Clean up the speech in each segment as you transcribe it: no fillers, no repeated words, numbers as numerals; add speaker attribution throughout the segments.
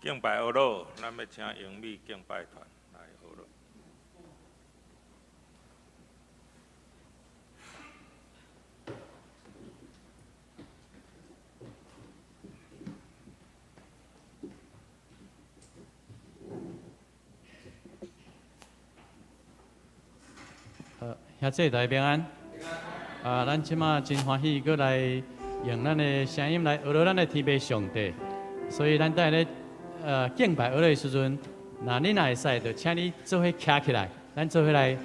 Speaker 1: 敬拜俄罗，咱要请英美敬拜团来俄罗。
Speaker 2: 兄弟大家平安。咱即马真欢喜，搁来用咱的声音来学习咱的天父上帝。所以咱在咧敬拜学的时阵，那你若会使，就请你做伙徛起来，咱做伙来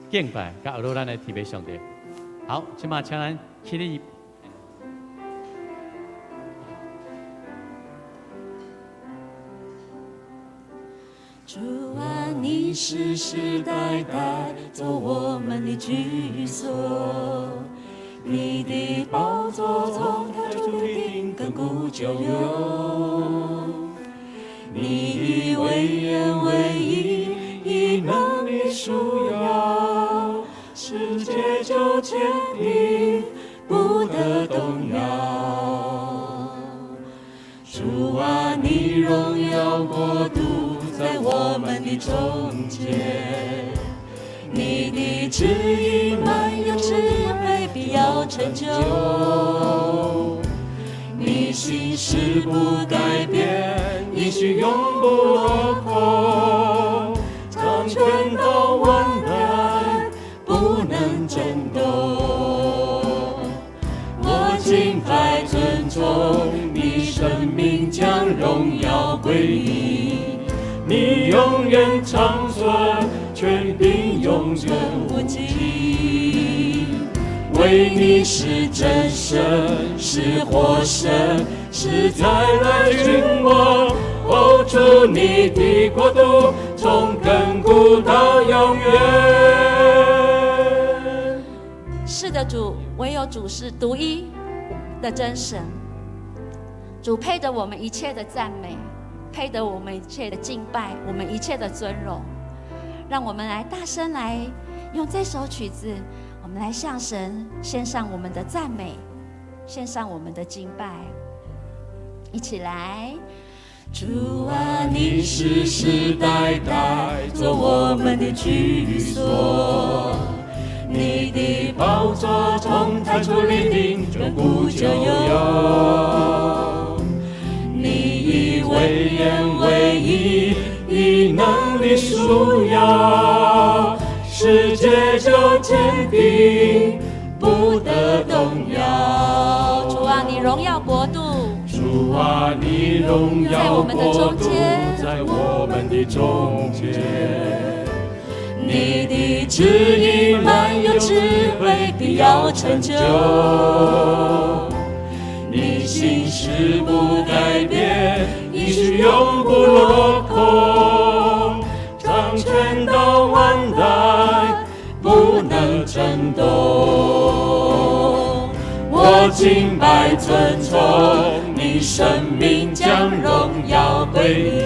Speaker 2: 敬拜，甲学习咱的天父上帝。好，即马请咱起立。
Speaker 3: 主啊，你世世代代做我们的居所，你的宝座从太初立定，亘古就有。你以为言为义，以能力束腰，世界就坚定，不得动摇。主啊，你荣耀国度在我们的中间，你的旨意满有智慧，必要成就。你心事不改变，应许永不落空，掌权到万代，不能震动。我敬拜尊重你，生命将荣耀归你。你永远长存，权柄永存不尽。为你是真神，是活神，是再来君王。哦，主你的国度，从亘古到永远。是的，主，唯有主是独一的真神。主配得我们一切的赞美，配得我们一切的敬拜，我们一切的尊荣。让我们来大声来用这首曲子，我们来向神献上我们的赞美，献上我们的敬拜。一起来。主啊，你世世代代做我们的居所，你的宝座从太初立定，亘古就有。你以为言为义，以能力束腰，世界就坚定，不得动摇。主啊，你荣耀国度，主啊，你荣耀国度在我们的中间。你的旨意满有智慧，必要成就。你心事不改变，应许永不落空，掌权到万代，不能震动。我敬拜尊崇你，生命将荣耀归你。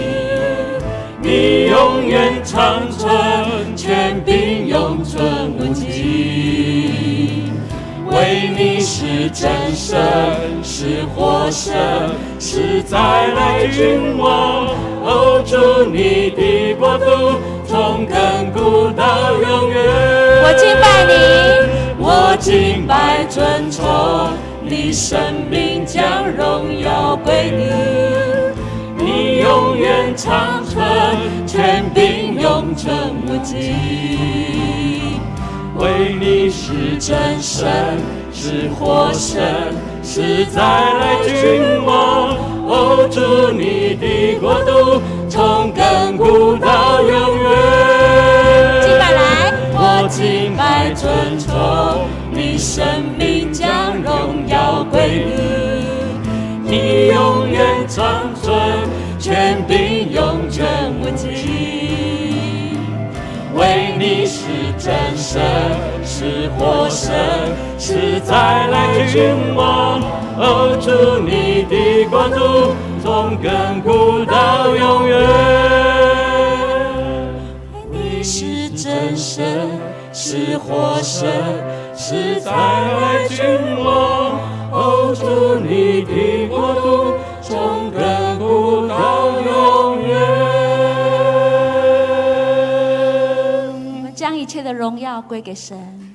Speaker 3: 你永远长存，权柄永存不尽。为你是真神，是活神，是再来君王。哦，主你的国度，从亘古到永远。我敬拜你，我敬拜尊崇你，生命将荣耀归你。你永远长存，权柄永存不尽。为你是真神，是活神，是再来君王。哦，主你的国度，从亘古到永远。敬拜来，我敬拜尊崇你，生命将荣耀归你。你永远长存，权柄永存不尽。为你是真神，是活神，是再来君王。哦，主你的国度，从亘古到永远。你是真神，是活神，是再来君王。哦，主你的国度，从亘古到永远。
Speaker 4: 一切的荣耀归给神。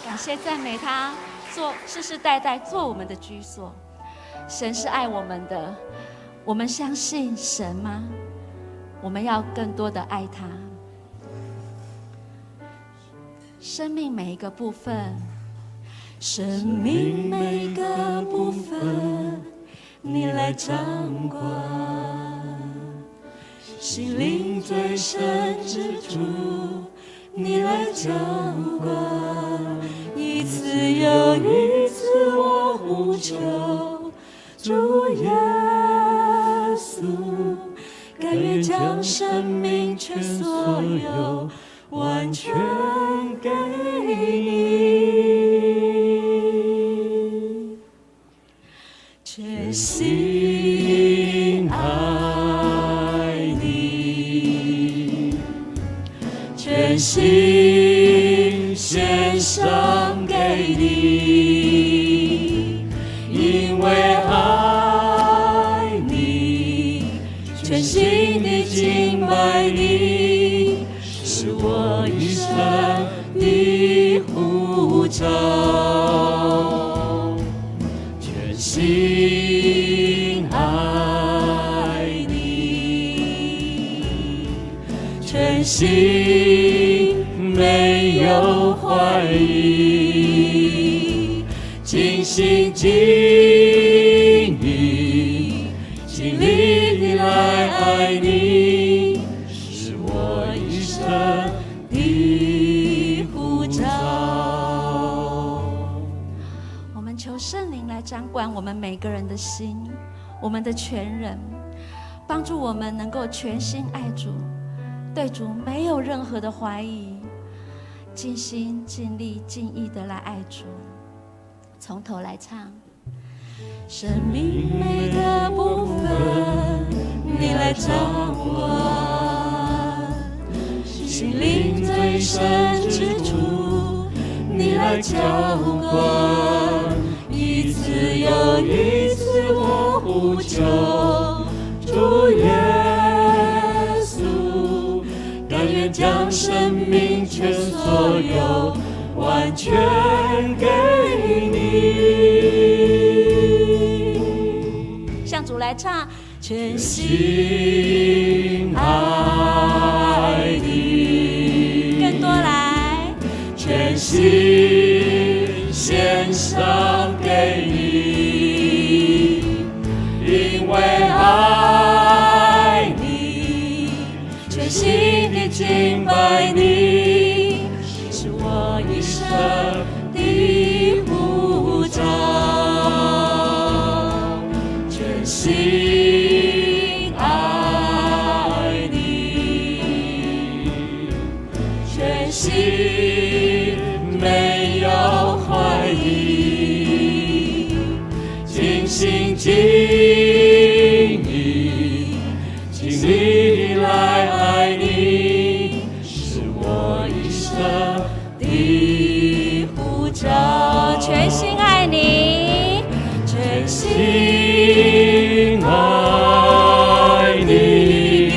Speaker 4: 感谢赞美他，做世世代代做我们的居所。神是爱我们的，我们相信神吗？我们要更多的爱他。生命每一个部分，生命每一个部分，你来掌管。心灵最深之处，你来掌管。一次又一次我呼求，主耶稣，甘愿将生命全所有完全给你，全心爱你，全心献上给你，因为爱你，全心地敬拜你，是我一生的呼召。全心爱你，全心没有怀疑，尽心尽意，尽力地来爱你，是我一生的呼召。我们求圣灵来掌管我们每个人的心，我们的全人，帮助我们能够全心爱主，对主没有任何的怀疑，尽心尽力尽意的来爱主。从头来唱，生命每个部分你来掌管，心灵最深之处你来浇灌，一次又一次我呼求，主耶稣，甘愿将生命全所有完全给你，向主来唱，全心爱你，更多来，全心献上给你，因为爱你，全心地敬拜你，是我一生的呼召。全心爱你，全心没有怀疑，尽心尽意，尽力地来爱你，是我一生的呼召。全心爱你，全心爱你，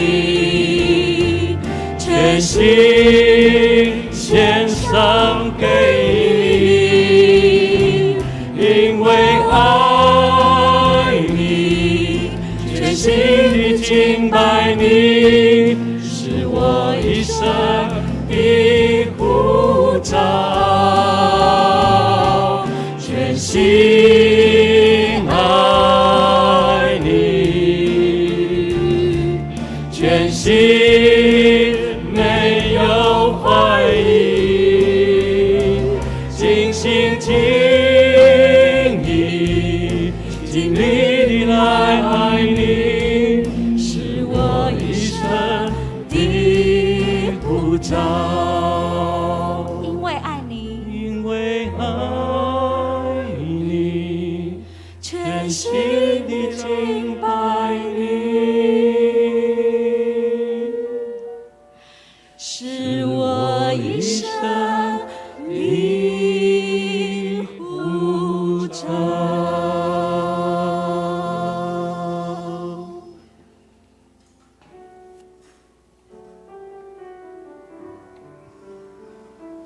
Speaker 4: 全心献上给你，因为爱你，全心地敬拜你，是我一生的呼召。全心爱你，全心没有怀疑，尽心尽意，尽力地来爱你，是我一生的呼召。因为爱你，因为爱你，全心地敬拜你，是我一生的呼召。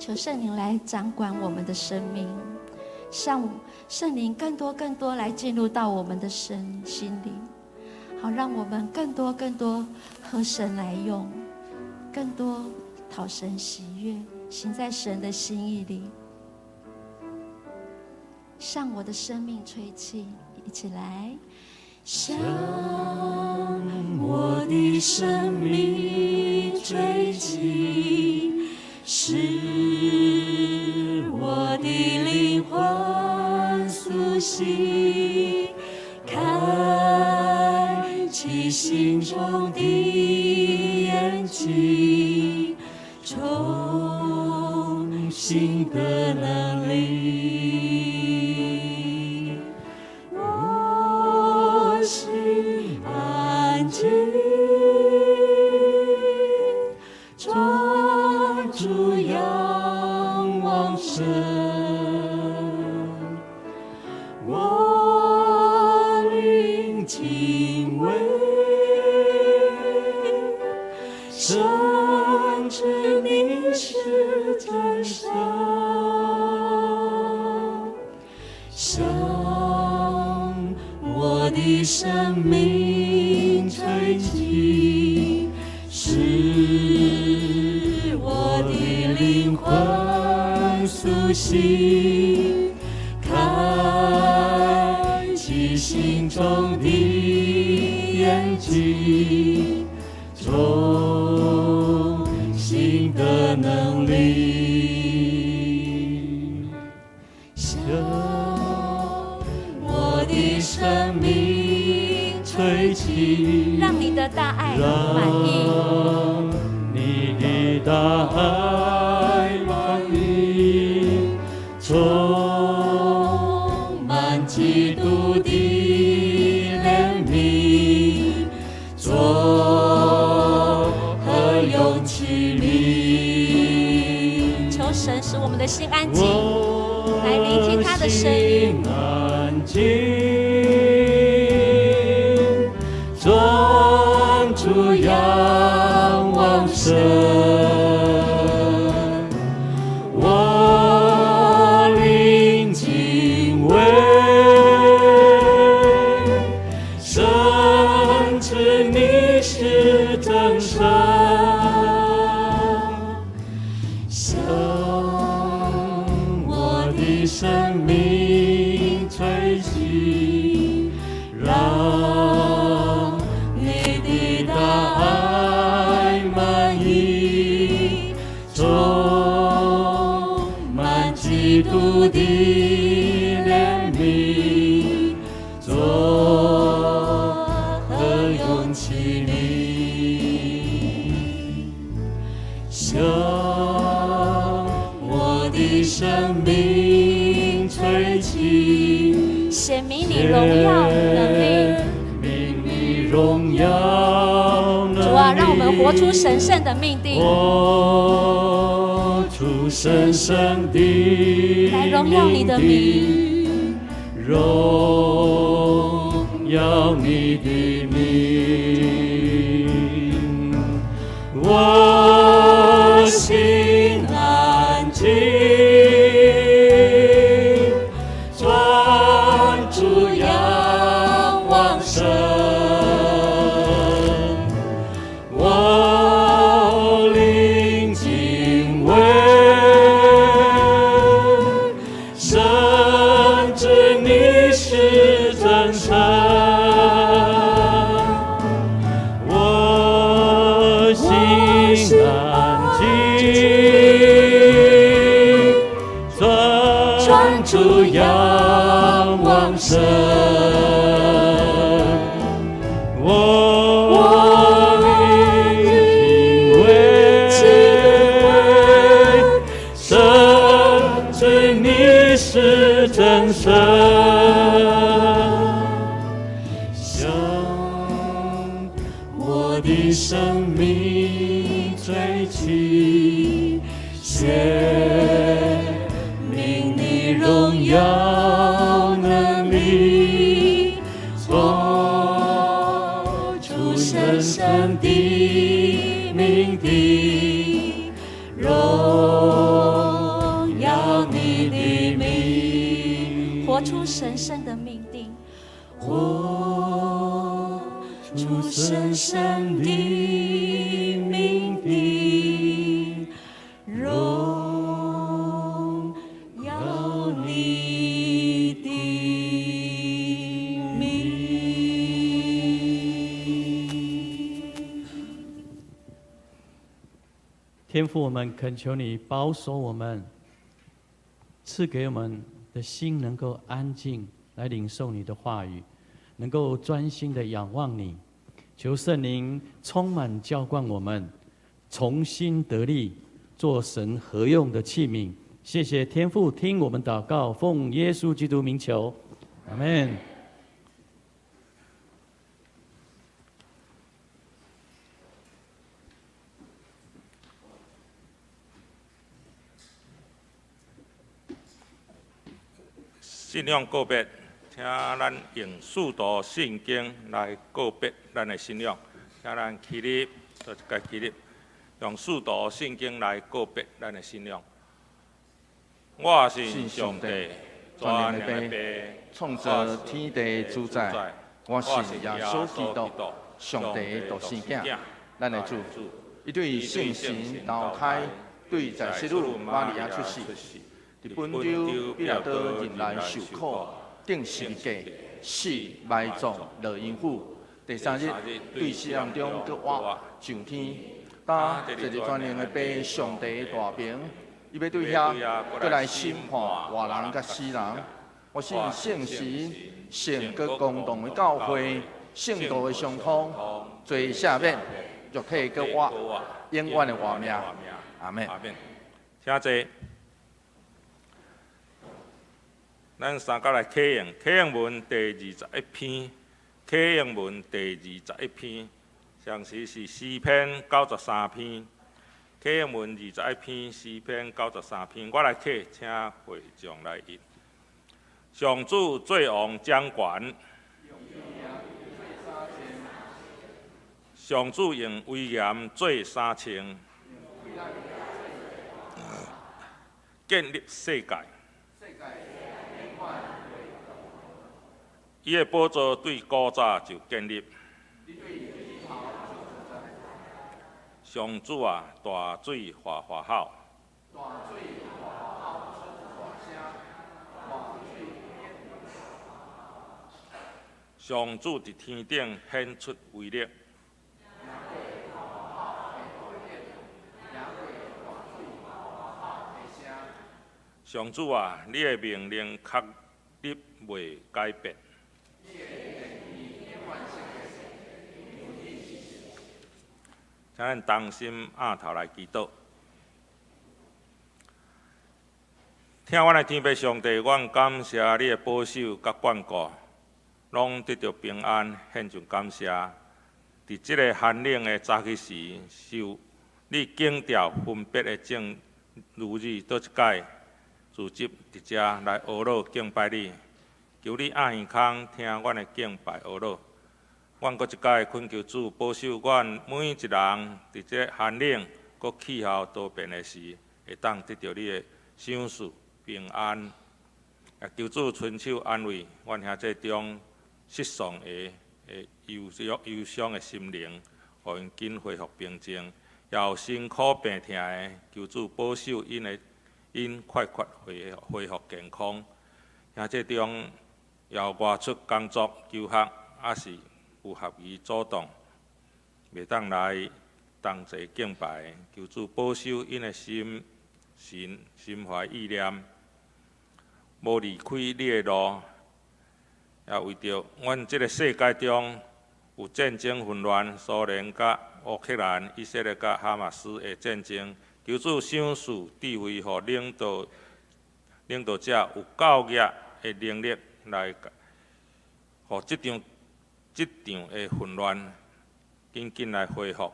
Speaker 4: 求圣灵来掌管我们的生命，让圣灵更多来进入到我们的心里，好让我们更多合神来用，更多讨神喜悦，行在神的心意里。向我的生命吹气，一起来。向
Speaker 3: 我的生命吹气，使我的灵魂苏醒，开启心中的眼睛，重新的能力。我心安静，专注仰望神，我灵敬畏，深知你是真神，向我的生命吹气，使我的灵魂苏醒，开启心中的眼睛，重新的能力，向我的生命吹气，
Speaker 4: 让你的大爱满意，
Speaker 3: 让你的大爱满溢，充满基督的怜悯，作何勇气力。
Speaker 4: 求神使我们的心安静，来聆听他的声音。
Speaker 3: 安静，专注仰望神，我灵敬畏，深知你是真神，向我的生命吹气，让你的大爱满溢，充满基督的怜悯，作何勇气力，向我的生命吹气，
Speaker 4: 显明你荣耀能力。
Speaker 3: 明你荣耀能力。
Speaker 4: 主啊，让我们活出神圣的命定，
Speaker 3: 活出神圣的
Speaker 4: 来荣耀你的名，
Speaker 3: 荣耀你的名。我心安静，专注仰望神，我灵敬畏，深知你是真神，我心安静，专注仰望神，我灵敬畏，深知你是真神，向我的生命吹气，显明你荣耀能力，做出神圣的命定，荣
Speaker 4: 出神圣的命定，
Speaker 3: 活出神圣的命定，荣耀你的名。
Speaker 2: 天父，我们恳求你保守我们，赐给我们的心能够安静来领受你的话语，能够专心的仰望你。求圣灵充满浇灌我们，重新得力，做神合用的器皿。谢谢天父，听我们祷告，奉耶稣基督名求，阿们。
Speaker 1: 信仰告别，请咱用四道圣经来告别咱的信仰。请咱起立，做一个起立，用四道圣经来告别咱的信仰。我信上帝，全能的爸，
Speaker 5: 创造天地主宰。我信耶稣基督，上帝独生子，咱的主。伊对圣神投胎，对在世女玛利亚出世。伫本州比拉多人来受苦，定十字架，死埋葬落阴府。第三日，对死人中搁活上天。当坐伫全能的爸上帝大名，伊要对遐搁来审判活人甲死人。我信圣神、圣搁公堂的教会、圣道的相通，罪赦免，肉体搁活，永远的活命。阿门。
Speaker 1: 请坐。咱三角来启应，启应文第21篇，启应文第21篇，上时是诗篇93篇，启应文21篇，诗篇93篇。我来启，请会众来译。上主最王掌权，上主用威严做三清，建立世界。伊的宝座对古早就建立。上主啊，大水哗哗吼。上主伫天顶显出威力。上主啊，你的命令确立袂改变。请咱同心仰头来祈祷。听阮的天父上帝，阮感谢你的保守甲眷顾，拢得到平安，献上感谢。伫即个寒冷的早起时，受你警调分别的正如日倒一届，聚集伫遮来学老敬拜你。求你按耳空听阮的敬拜学老。阮搁一届恳求主保守阮每一人，伫这寒冷、搁气候多变的时，会当得到你的赏赐平安。也求主伸手安慰阮兄弟中失丧的忧伤的心灵，互因紧恢复平静；也有辛苦病痛的，求主保守因快恢复健康。兄弟中也有外出工作、求学，也是有合宜主动，袂当来同齐敬拜，求主保守因的心怀意念，无离开你的路，也为着阮即个世界中有战争混乱，苏联甲乌克兰、以色列甲哈马斯的战争，求主赏赐智慧，互领导者有教育的能力来，互即场的混乱紧紧来恢复，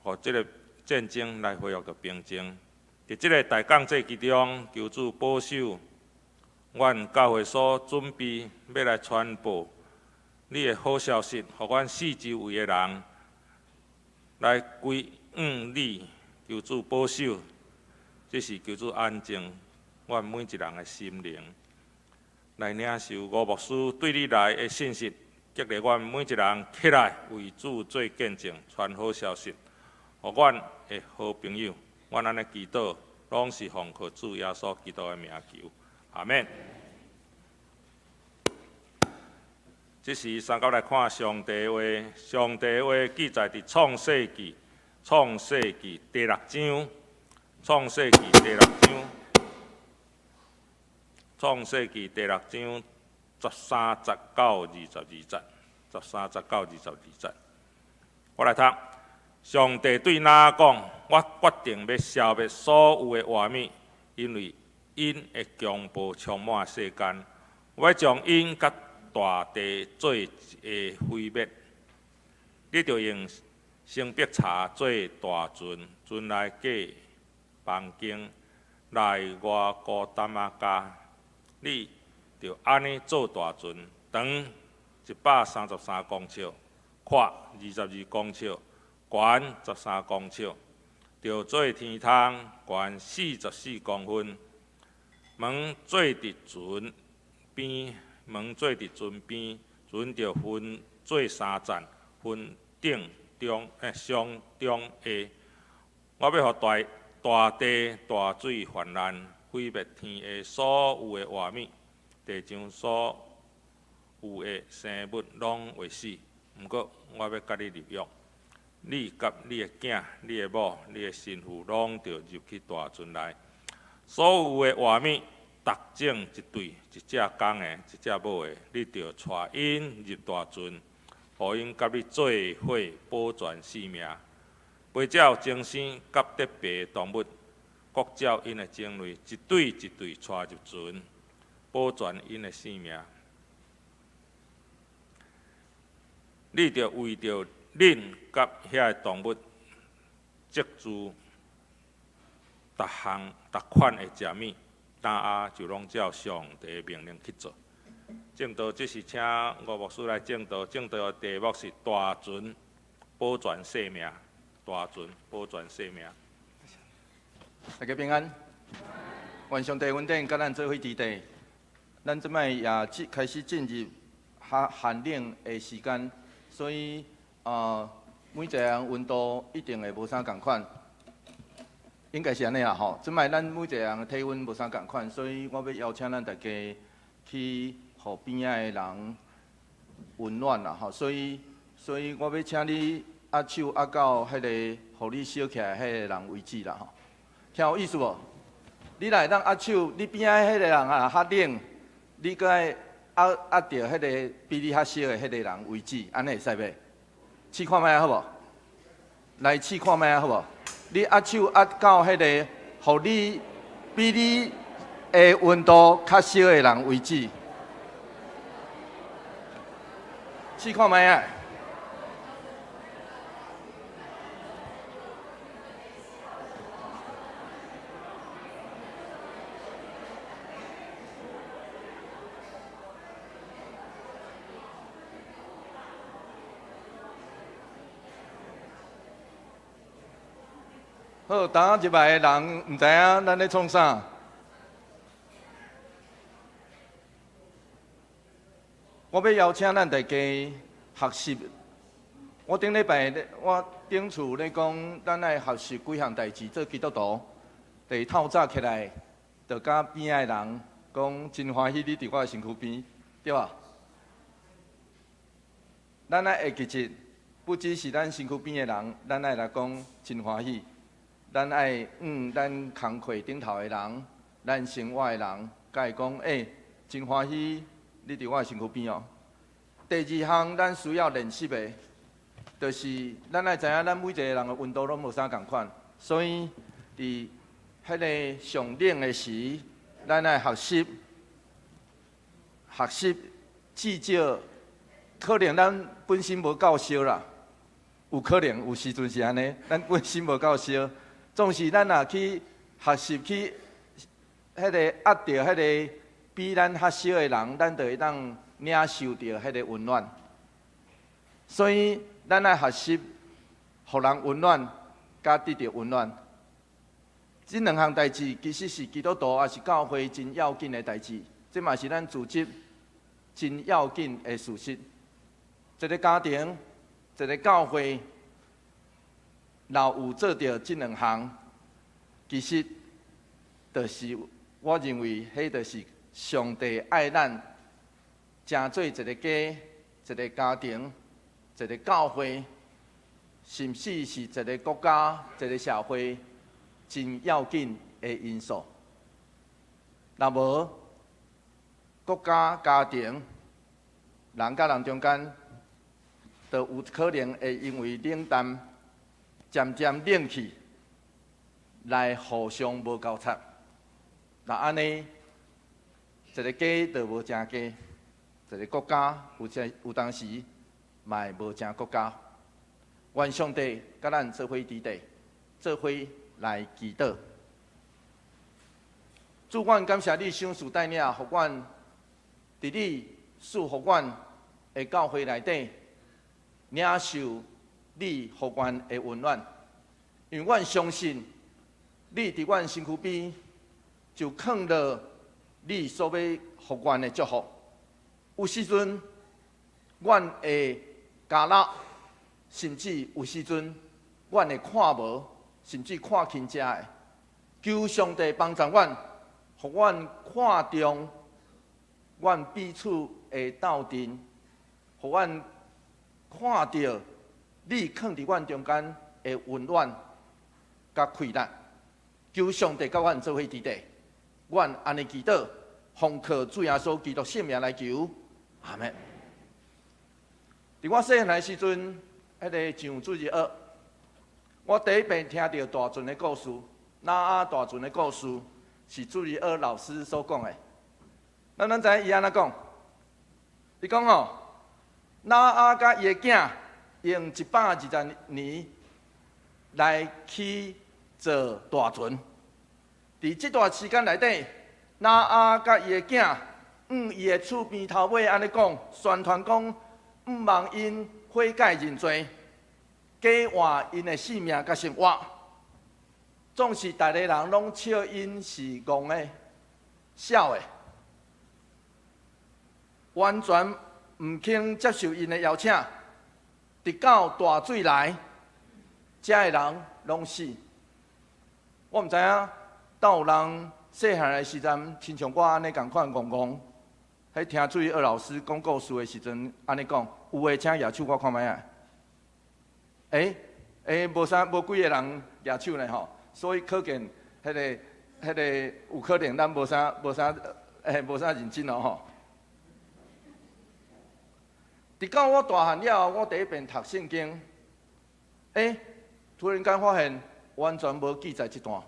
Speaker 1: 互即个战争来恢复到平静。伫即个大降节期中，求主保守阮教会所准备要来传播你的好消息，互阮四周围的人来归你。求主保守，这是求主安静阮每一人的心灵。来领受吴牧师对你来的信息，激励阮每一人起来为主做见证，传好消息，互阮的好朋友。阮安尼祈祷，拢是奉靠主耶稣基督的名求，阿免。这时，三角来看上帝的话。上帝的话记载伫创世纪第6章。创世纪第6章13、19、22节，13、19、22节。我来读。上帝对哪讲？我决定要消灭所有的活物，因为因会强暴充满世间。我要将因甲大地做一个毁灭。你着用生壁茶做大船，船来过房间，来外孤单啊家。你着安尼做大船，长133公尺，宽22公尺，悬13公尺，着做天窗，悬44公分。门做伫船边，船着分做3层，分顶、中、上、中、下。我要互大地大水泛滥，毁灭天下所有的活物，地上所有的生物拢会死。毋过，我要甲你立约，你甲你的囝、你的某、你的媳妇，拢着入去大船内。所有的活物，逐种一对，一只公的，一只母的，你着带因入大船，互因甲你做伙保全性命。飞鸟、精生、甲特别的动物，各照因的种类，一对一对带入船，保全因的性命。你着为着恁甲遐个动物，积住逐款的食物，当就拢照上帝的命令去做。正道即是请吴牧师来正道，正道的题目是大船保全性命。大船保全性命。
Speaker 5: 大家平安。愿上帝稳定，甲咱做伙伫地。咱即摆也开始进入寒冷的时间，所以每一个人温度一定会无啥共款，应该是安尼啦吼。即摆咱每一个人的体温无啥共款，所以我要邀请咱大家去互边仔的人温暖啦吼。所以我要请你。手到迄个，互你烧起来迄个人为止啦吼，听有意思无？你来当手，你边仔迄个人较冷，你搁爱着迄个比你较烧的迄个人为止，安尼会使袂？试看卖好无？来试看卖好无？你手到迄个，互你比你的温度较烧的人为止，试看卖啊！好，当入来的人唔知影咱咧创啥。我要邀请咱大家学习。我顶礼拜我顶厝咧讲，咱爱学习几项代志做基督徒。第透早起来，就甲边仔的人讲真欢喜你伫我的身躯边，对吧？咱爱会记住，不只是咱身躯边的人，咱爱来讲真欢喜。咱爱咱工课顶头的人，咱生活的人，甲伊讲，真欢喜你伫我的身躯边哦。第二项，咱需要练习的，就是咱爱知影，咱每一个人的温度拢无啥共款，所以伫迄个上冷的时，咱爱学习至少，可能咱本身无够烧啦，有可能有时阵是安尼，咱本身无够烧。总是咱若去学习去，迄个压着迄个比咱较少的人，咱就会当领受着迄个温暖。所以咱爱学习，互人温暖，甲得到温暖。这两项代志其实是基督徒也是教会真要紧的代志。这嘛是咱组织真要紧的事实。一个家庭、一个教会，若有做到这两项，其实就是我认为，迄就是上帝爱咱，成做一个家、一个家庭、一个教会，甚至是一个国家、一个社会真要紧的因素。若无国家、家庭，人甲人中间，就有可能会因为冷淡，渐渐冷去，来互相无交叉。那安尼，一个家就无成家，一个国家有当时嘛会无成国家。愿上帝甲咱做伙伫地，做伙来祈祷。主，阮感谢你赏赐带领，互阮伫你赐互阮的教会内底，领受你互阮的温暖。因为阮相信，你伫阮身躯边，就藏了你所要互阮的祝福。有时阵，阮会加纳，甚至有时阵，阮会看无，甚至看轻遮的。求上帝帮助阮，互阮看重阮彼此的斗阵，互阮看到你藏伫阮中间的温暖甲快乐。求上帝甲阮做伙伫地，阮安尼祈祷，奉靠主耶稣基督圣名来求，阿门。伫我细汉的时阵，迄个上主日学，我第一遍听到大船的故事，那阿大船的故事是主日学老师所讲的。咱知影伊安怎讲？伊讲吼，那阿甲伊的囝用120年来去做大船。伫这段时间内底，那阿甲伊的囝，伊的厝边头尾安尼讲，宣传讲，毋望因毁解人罪，假换因的性命甲生活。总是逐个人拢笑因是戆的、痟的，完全毋肯接受因的邀请，直到大水来，遮个人拢死。我毋知影，倒有人细汉的时阵，亲像我安尼共款戆戆，喺听水学老师讲故事的时阵，安尼讲，有诶请举手我看觅啊。无啥，无几个人举手呢吼，所以可见迄个有可能咱无啥认真哦吼。直到我大汉了后，我第一遍读圣经，突然间发现完全无记载这段。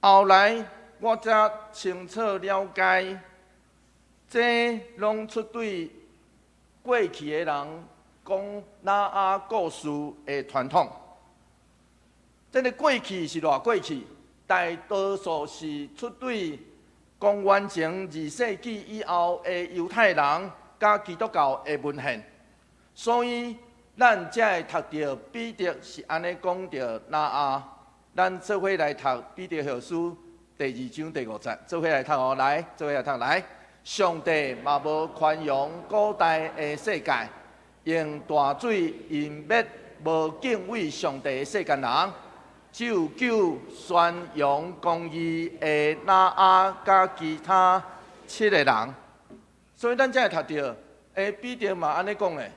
Speaker 5: 后来我才清楚了解，这拢出对过去的人讲那阿故事的传统。这个过去是偌过去，大多数是出对公元前2世纪以后的犹太人甲基督教的文献，所以咱才会读到彼得是安尼讲到那阿。咱做伙来读彼得后书第2章第5节，做伙来读哦，来，做伙来读来。上帝嘛无宽容古代的世界，用大水淹灭无敬畏上帝的世间人，只有救宣扬公义的那阿甲其他7个人。所以咱才会读到，彼得嘛安尼讲的。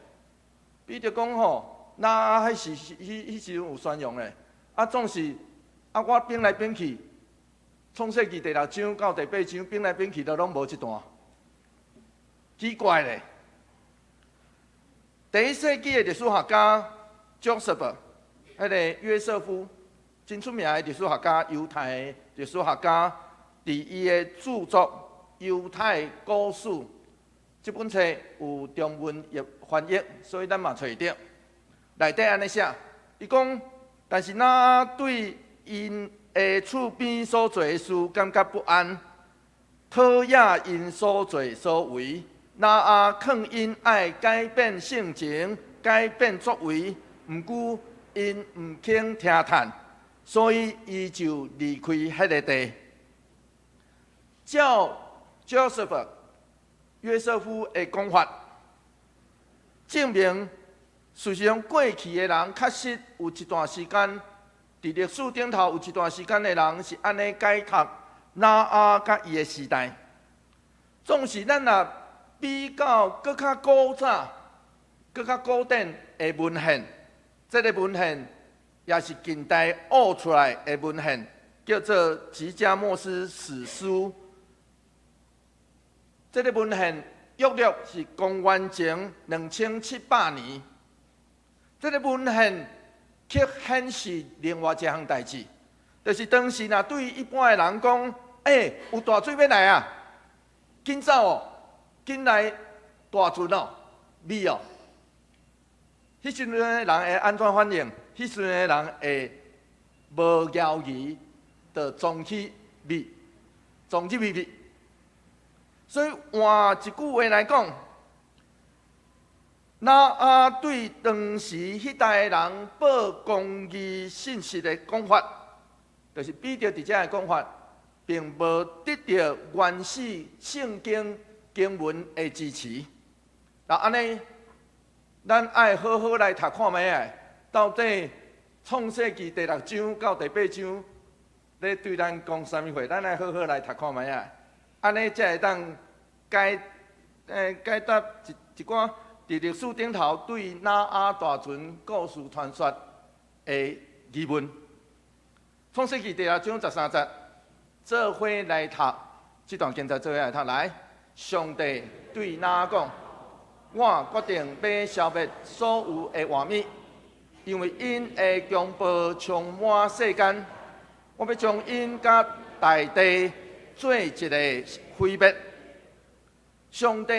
Speaker 5: 彼得讲吼，那阿迄时阵有宣扬的，总是。我变来变去，创世纪第6章到第8章变来变去，都拢无这段，奇怪咧。第1世纪的历史学家 Joseph， 迄个约瑟夫，真出名的历史学家，犹太的历史学家，伫伊的著作《犹太古史》这本册有中文译翻译，所以咱嘛找得。内底安尼写，伊讲，但是咱对因的厝边所做的事感觉不安，讨厌因所做所为，那劝因爱改变性情、改变作为，毋过因毋肯听叹，所以伊就离开迄个地。照 Joseph 约瑟夫的讲法，证明事实上过去的人确实有一段时间，伫历史顶头有一段时间的人是安尼解读拿阿甲伊的时代。总是咱若比较搁较古早、搁较古典的文献，这个文献也是近代挖出来的文献，叫做《吉加莫斯史书》。这个文献约略是公元前2700年。这个文献却显示另外一项代志，就是当时若对一般的人讲，有大水要来啊，紧走哦，紧来大船哦，米哦。迄时阵的人会安怎反应？迄时阵的人会无犹豫，就装起米，装起米。所以换一句话来讲，拿阿对当时迄代的人报公义信息的讲法，就是比着伫遮的讲法，并无得到原始圣经经文的支持。那安尼，咱爱好好来读看卖啊，到底创世纪第6章到第8章，咧对咱讲啥物货？咱爱好好来读看卖啊，安尼才会当解答一寡伫历史顶头对拿阿大船故事传说的疑问。创世纪第6章13节，做伙来读这段经节，做伙来读。来，上帝对拿阿讲：我决定要消灭所有的活物，因为因的强暴充满世间，我要将因甲大地做一个毁灭。上帝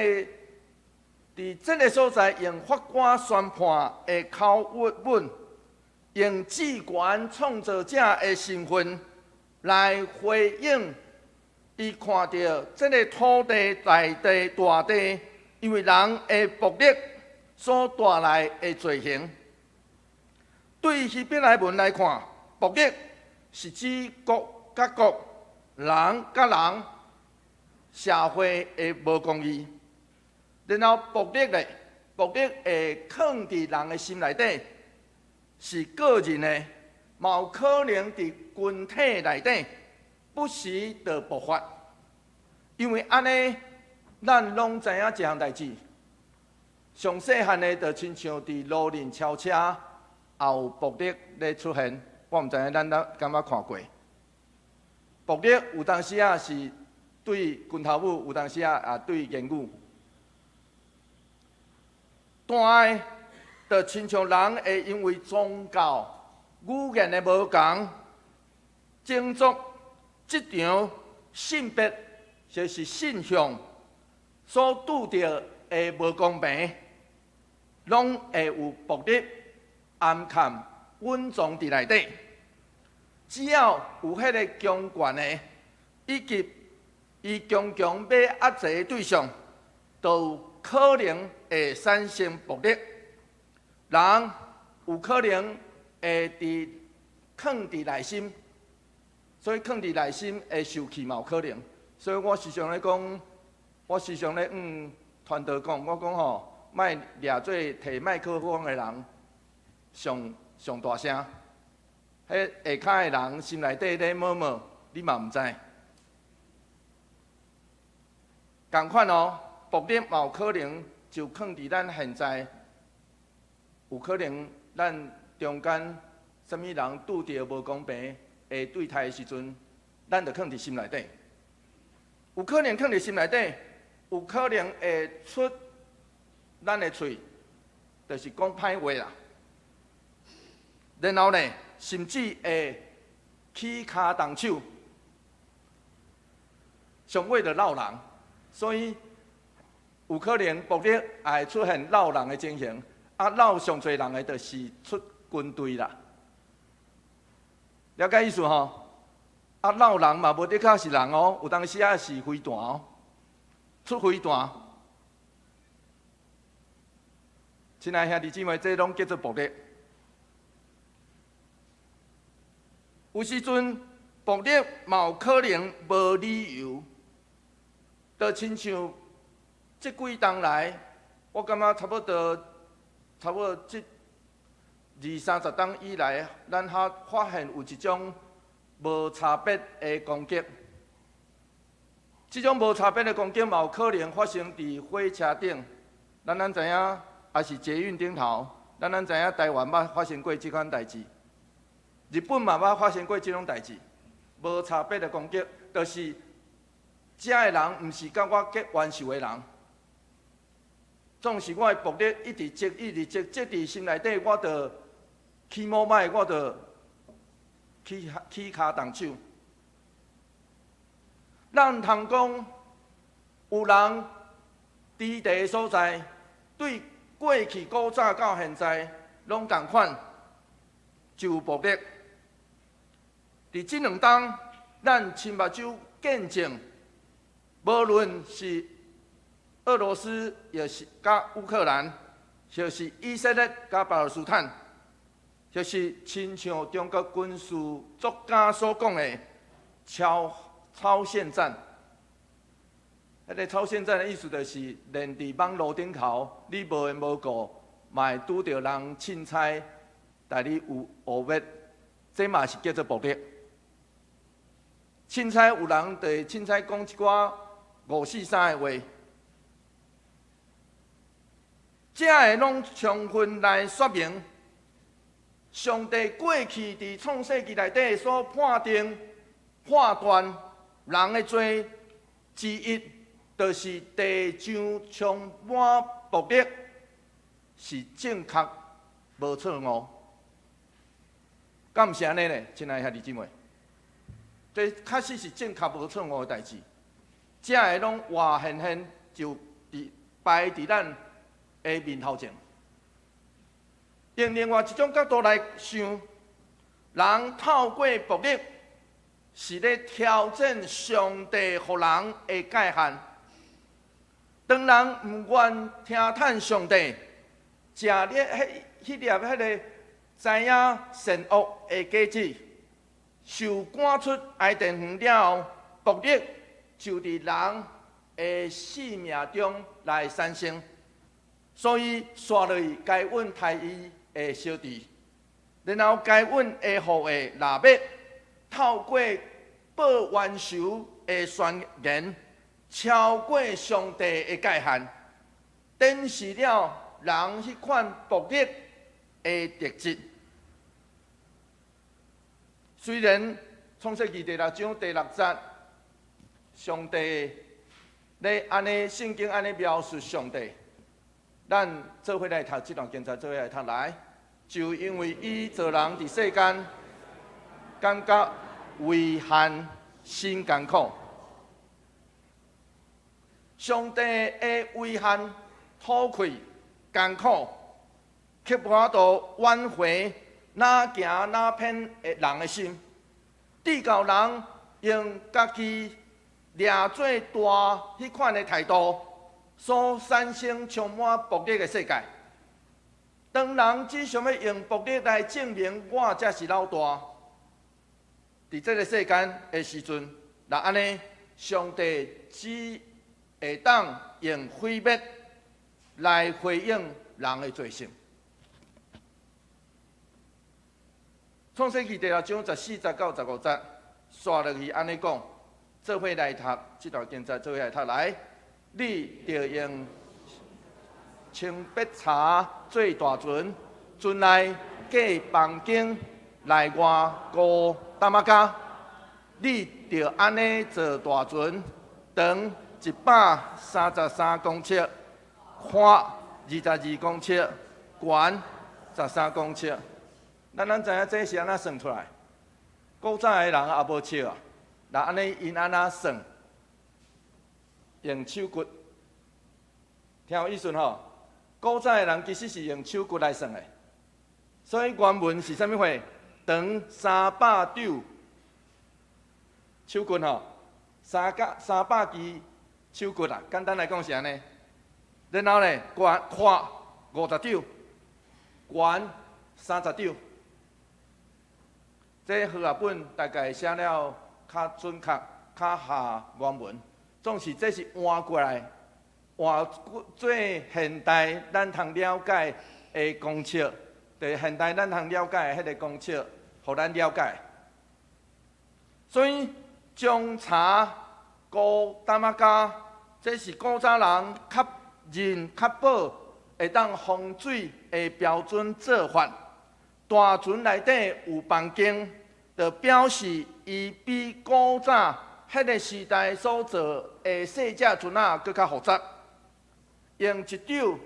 Speaker 5: 伫这个所在用法官宣判的口吻，用至权创造者的身份来回应，伊看到这个土地、大地、大地，因为人的暴力所带来的罪行。对希伯来文来看，暴力是指国甲国、人甲人社会的无公义。然后暴力会藏伫人的心内底，是个人的，嘛有可能伫群体内底不时就爆发。因为安尼，咱拢知影一项代志，上细汉的就亲像伫路人超车，也有暴力咧出现。我毋知影咱敢捌看过。暴力有当时啊是对拳头舞，有当时啊也对言语。大的，就亲像人会因为宗教、语言的无同，种族、职场、性别，就是信仰所拄着的无公平，拢会有暴力、暗藏、隐藏伫内底。只要有迄个强权的，以及伊强强要压制的对象，都有可能会产生暴力，人有可能会藏伫内心，所以藏伫内心会受气嘛有可能。所以我时常咧讲，我时常咧传道讲，我讲吼，莫掠做摕麦克风的人上大声，迄下骹的人心内底咧默默，你嘛毋知。同款哦。暴力嘛有可能就藏伫咱现在，有可能咱中间什么人拄着无公平的对待的时阵，咱就藏伫心内底。有可能藏伫心内底，有可能会出咱的嘴，就是讲歹话啦。然后呢，甚至会起骹动手，上尾就闹人，所以。有可能暴力也会出现闹人的情形，闹上侪人的，就是出军队啦。了解意思吼？闹人嘛，无的确是人哦，有当时也是飞弹哦，出飞弹。亲爱兄弟姊妹，这拢叫做暴力。有时阵暴力嘛有可能无理由，就亲像这几冬来，我感觉差不多这20-30冬以来，咱发现有一种无差别的攻击。这种无差别的攻击，嘛有可能发生伫火车顶。咱知影，也是捷运顶头。咱知影，台湾捌发生过这款代志，日本嘛捌发生过这种代志。无差别的攻击，就是遮的人，毋是甲我结冤仇的人。总是我的目的一直积伫心内底，我着起毛摆，我着起骹动手。咱通讲，有人伫地的所在，对过去古早到现在，拢同款，就有目的。伫这2冬，咱亲目睭见证，无论是俄罗斯，也是甲乌克兰，就是以色列甲巴勒斯坦，就是亲像中国军事作家所讲的超限战。迄个超限战的意思就是，连伫网络顶头，你无缘无故，嘛会拄着人凊彩，带你有误灭，这嘛是叫做目的。凊彩有人就会凊彩讲一寡543的话，这个拢充分来说明，上帝过去伫创世纪内底所判定、判断人的罪之一，就是地上充满目的，是正确无错误。敢毋是安尼呢？亲爱的兄弟姊妹，这确实是正确无错误的代志。这个拢活现现就摆伫咱的面头前。用另外一种角度来想，人透过目的，是咧挑战上帝予人的界限。当人毋愿听叹上帝，食咧迄粒迄个知影善恶的果子，受赶出爱甸园了后，目的就伫人的性命中来产生。所以刷落去该阮杀伊的小弟，然后该阮会互的拿灭，透过报冤仇的宣言，超过上帝的界限，展示了人迄款目的的特质。虽然创世纪第6章第6节，上帝咧安尼圣经安尼描述上帝。咱做伙来读这段经节，做伙来读来。就因为伊做人伫世间，感觉为限心艰苦。上帝的为限、土气、艰苦，却无度挽回哪行哪偏的人的心。地教人用家己掠做大迄款的态度，所产生充满目的的世界。当人只想要用目的来证明我才是老大，伫这个世间的时阵，那安尼，上帝只会当用毁灭来回应人的罪性。创世纪第6章14节到15节，刷落去安尼讲，做伙来读这段经节，做伙来读来。你着用青白茶做大船，船内架房间内外高担仔架。你着安尼做大船，长133公尺，宽22公尺，悬13公尺。咱知影这是安怎算出来？古早的人也无笑啊，那安尼因安怎算？用手骨，听有意思吼？古早的人其实是用手骨来算的，所以原文是啥物货？长300肘，手骨吼，300支手骨啊。简单来讲是安尼。然后呢，宽50肘，悬30肘。这和合本大概写了较准确、较下原文。总是这是换过来，换做现代咱通了解的公尺，就是现代咱通了解的迄个公尺，互咱了解。所以将茶、高淡仔加，这是古早人较认较保会当防水的标准做法。大船内底有房间，就表示伊比古早迄个时代所做的细只船仔搁较复杂。用一张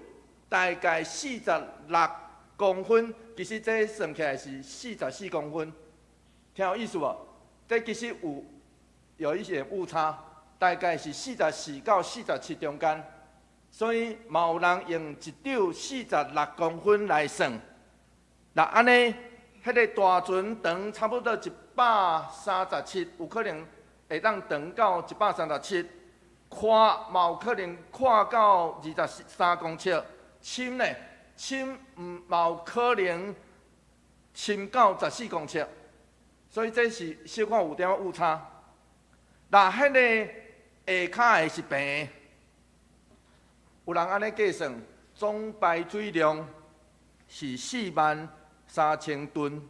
Speaker 5: 大概46公分，其实这算起来是44公分，听有意思无？这其实有一些误差，大概是44到47中间，所以嘛有人用一张46公分来算。那安尼，迄个大船长差不多137，有可能会当长到137，宽嘛有可能宽到23公尺，深呢，深嘛有可能深到14公尺。所以这是小可有点误差。那迄个下骹的是平的，有人安尼计算，总排水量是43000吨。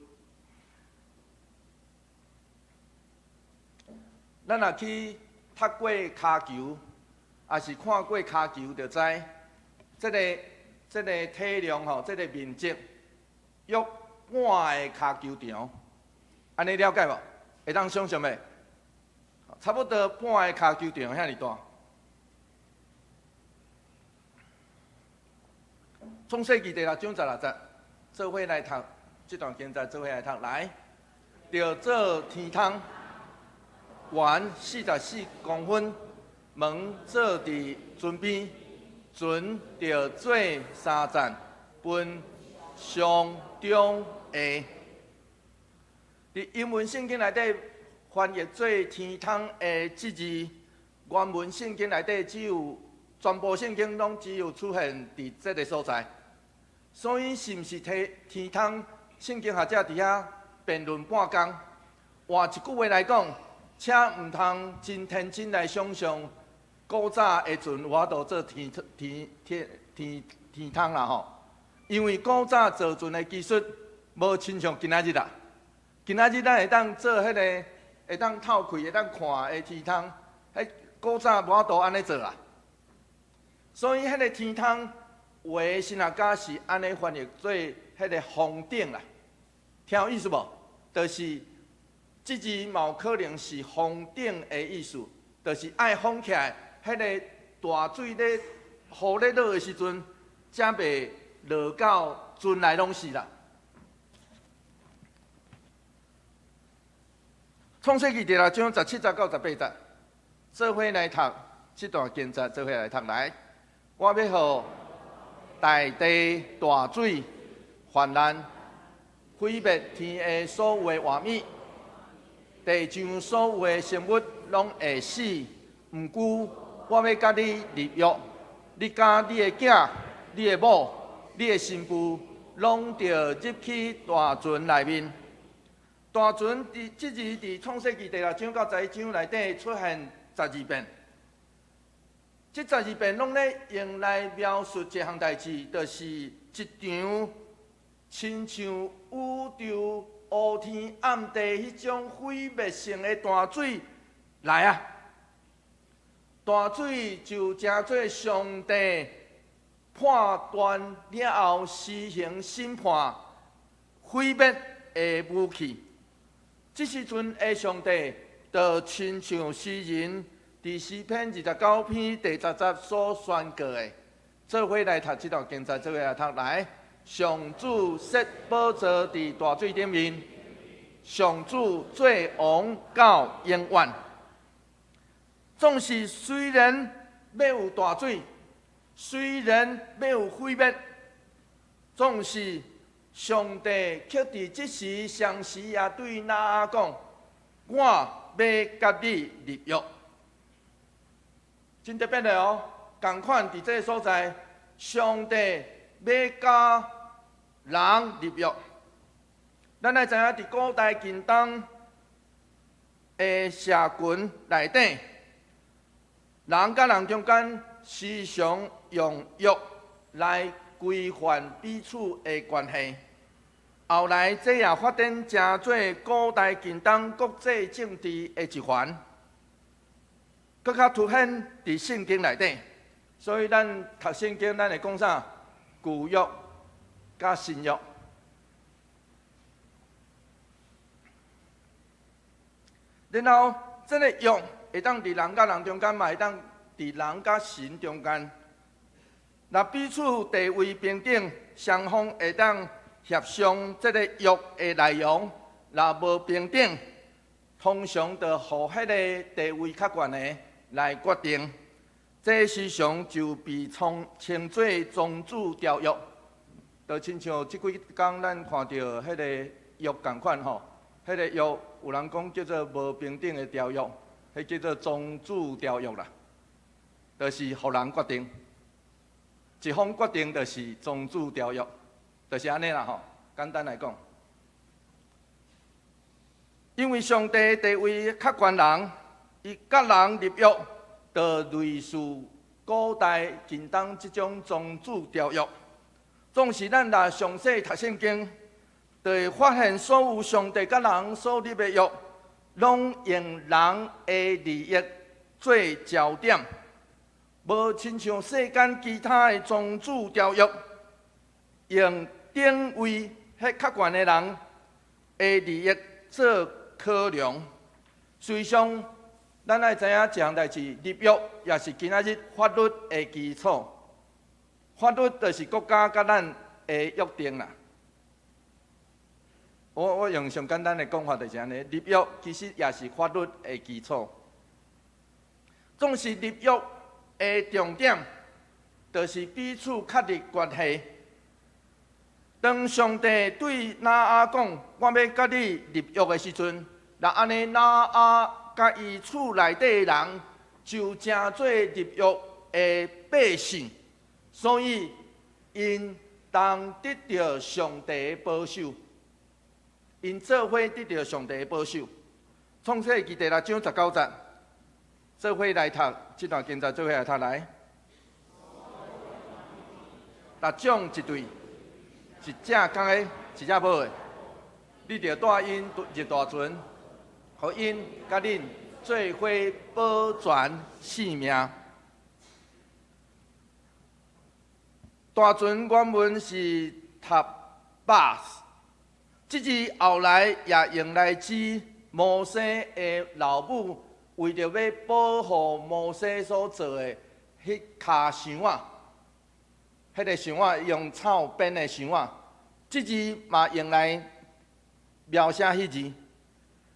Speaker 5: 咱若去踢过骹球，也是看过骹球，就知这个体量吼，这个面积约半个骹球场。安尼了解无？会当想象袂？差不多半个骹球场遐尼大。创世纪第6章16节，做伙来读这段经节，做伙来读。来，着做天窗，圆44公分，门做伫船边，船着做3层，分上中下。伫英文圣经内底翻译做天窗的即字，原文圣经内底全部圣经拢只有出现伫这个所在。所以是毋是天窗？圣经学者伫遐辩论半工。换一句话来讲，请毋通真天真来想象古早的船有法度做天窗啦吼，因为古早造船的技术无亲像今仔日啦。今仔日咱会当做迄个会当透开、会当看的天窗，迄古早无法度安尼做啦。所以迄个天窗话新学家是安尼翻译做迄个房顶啦，听有意思无？就是即字嘛有可能是房顶的意思，就是爱封起来，迄个大水咧雨咧落的时阵，才袂落到船内拢是啦。创世纪第6章17节到18节，做伙来读这段经节，做伙来读来。我要互大地大水泛滥，毁灭天下所有的活物，地上所有的生物拢会死。毋久，我要甲你立约，你甲你的囝、你的某、你的新妇，拢着入去大船内面。大船即字伫创世纪第6章到11章内底出现12遍，这12遍拢咧用来描述一项代志，就是一场亲像宇宙乌天暗地迄种毁灭性的大水来啊！大水就正做上帝判断了后施行审判毁灭的武器。这时阵的上帝，就亲像诗人伫诗篇29篇第10节所宣告的，做伙来读这段经节，做伙来读来。上主设宝座伫大水顶面，上主做王到永远。总是虽然要有大水，虽然要有毁灭，总是上帝却伫即时相时也对挪亚讲：“我要甲你立约。”真特别的哦，同款伫这个所在，上帝要甲人立约。咱来知影，伫古代近东的社群内底，人甲人中间时常用约来规范彼此的关系。后来这也发展成做古代近东国际政治的一环，更较凸显伫圣经内底。所以咱读圣经，咱会讲啥？旧约甲新约。然后，这个约会当伫人甲人中间，嘛会当伫人甲神中间。若彼此地位平等，双方会当协商这个约的内容。若无平等，通常就互迄个地位较悬的来决定。这时常就被称作宗主条约，就亲像即几工咱看到迄个约共款吼，迄个约有人讲叫做无平等的条约，迄叫做宗主条约啦，就是互人决定，一方决定就是宗主条约，就是安尼啦吼。简单来讲，因为上帝地位较悬人，伊甲人立约。就类似古代近东即种宗主条约，总是咱若详细读圣经，就会发现所有上帝甲人所立的约，拢用人的利益做焦点，无亲像世间其他的宗主条约，用定位迄较悬的人的利益做考量，随上。咱爱知影一项代志，立约也是今仔日法律的基础。法律就是国家甲咱的约定啦。我用上简单的讲法就是安尼，立约其实也是法律的基础。总是立约的重点，就是彼此确立关系。当上帝对拿阿讲，我要甲你立约的时阵，那安尼拿阿。甲伊厝内底的人就成做立约的百姓，所以因当得到上帝的保守，因做伙得到上帝的保守。创世纪第6章19节，做伙来读这段经节，做伙来读来。6种一对，一只公的，一只母的，你着带因入大船。互因甲恁做伙保全性命。大船原文是塔巴斯，这字后来也用来指摩西的老母为着要保护摩西所做的迄卡箱仔，迄个箱仔用草编的箱仔，这字嘛用来描写迄字。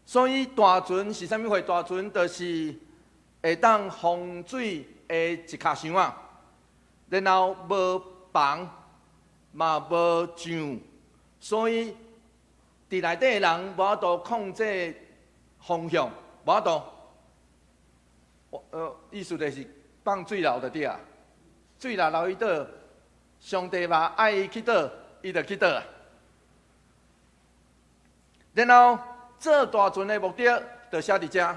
Speaker 5: 所以大船是啥物货？大船就是会当防水的一卡箱仔，然后无房嘛无墙，所以伫内底的人无法度控制方向，无法度。意思就是放水流就对啊，水流伊倒，上帝嘛爱伊去倒，伊就去倒啊。然后。做大船的目的，就写伫遮，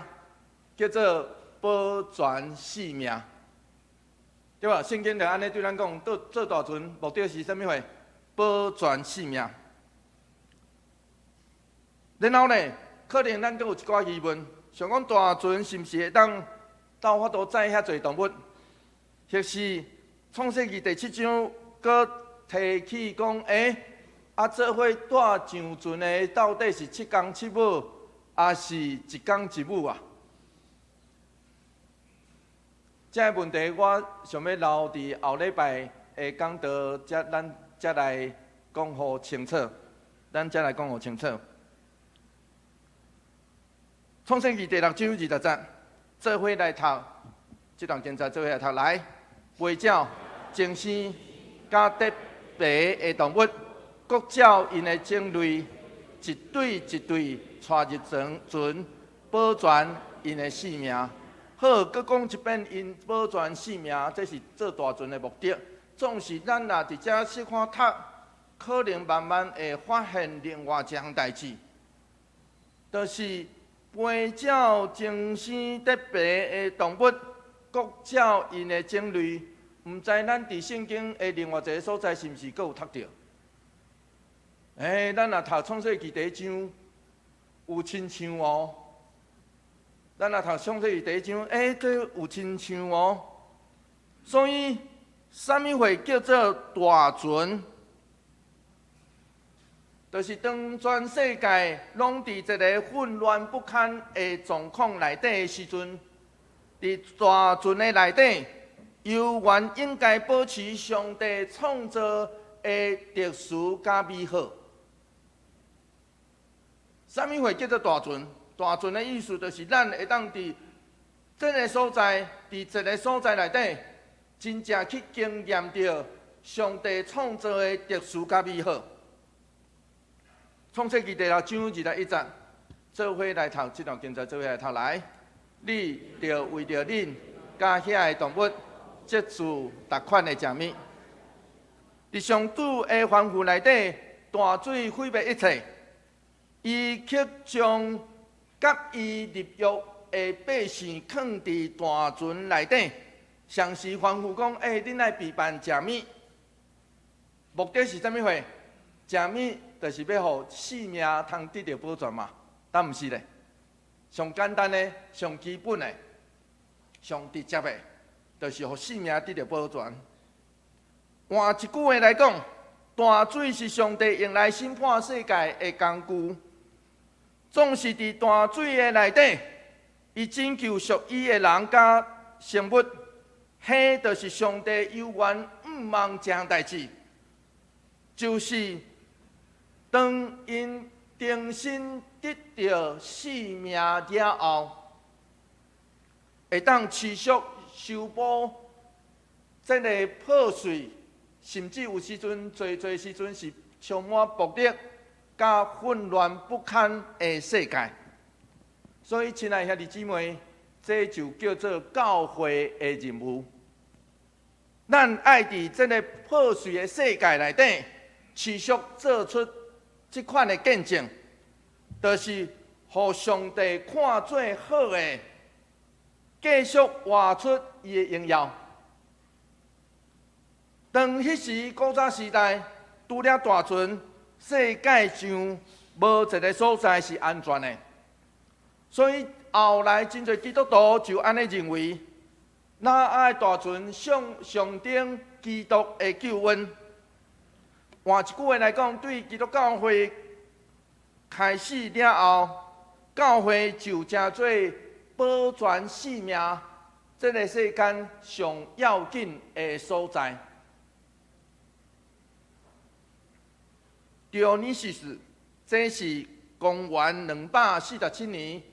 Speaker 5: 叫做保全性命，对吧？圣经就安尼对咱讲，做大船目的是啥物货？保全性命。然后呢，可能咱阁有一寡疑问，想讲大船是毋是会当有法度载遐侪动物？或是创世纪第7章，阁提起讲，做伙带上船的到底是7公7母，还是1公1母啊？这个问题我想要留伫后礼拜的讲道，咱才来讲互清楚。咱才来讲互清楚。创世纪第6章20节，做伙来读这段经节，做伙来读来。飞鸟、精星、甲特别的动物。各照因的种类，一对一对带入船，保全因的性命。好，搁讲一遍，因保全性命，这是做大船的目的。总是咱若伫遮细看读，可能慢慢会发现另外一项代志，就是飞鸟、精星特别的动物，国照因的种类，毋知咱伫圣经的另外一个所在是毋是阁有读到？咱若读创世纪第1章，有亲像哦。咱若读创世纪第1章，这有亲像哦。所以，啥物会叫做大船？就是当全世界拢伫一个混乱不堪的状况内底的时阵，伫大船的内底，犹原应该保持上帝创造的特殊甲美好。啥物会叫做大船？大船的意思就是咱会当伫这个所在，伫一个所在内底，真正去经验到上帝创造的特殊甲美好。创世纪第6章21节，做伙来读这段经节，做伙来读来。你着为着恁甲遐个动物，接触逐款的食物。伫上主的吩咐内底，大水毁灭一切。伊却将甲伊立约的百姓放伫大船内底，详细吩咐讲：恁来备办食物，目的是啥物货？食物就是要互性命通得到保全嘛，但毋是咧。上简单的、上基本的、上直接的，就是互性命得到保全。换一句话来讲，大水是上帝用来审判世界的工具。总是伫大水的内底，伊拯救属伊的人甲生物，迄就是上帝有缘毋茫一项代志，就是当因重新得到性命了后，会当持续修补这个破碎，甚至有时阵侪时阵是充满暴力甲混乱不堪的世界。所以，亲爱的兄弟姊妹，这就叫做教会的任务。咱爱伫这个破碎的世界内底，持续做出这款的见证，就是互上帝看做好的，继续活出伊的荣耀。当迄时古早时代，除了大船，世界上无一个所在是安全的。所以后来真侪基督徒就安尼认为，那爱大船象征基督的救恩。换一句话来讲，对基督教会开始了后，教会就成做保全性命这个世间上要紧的所在。狄奥尼西斯，这是公元247年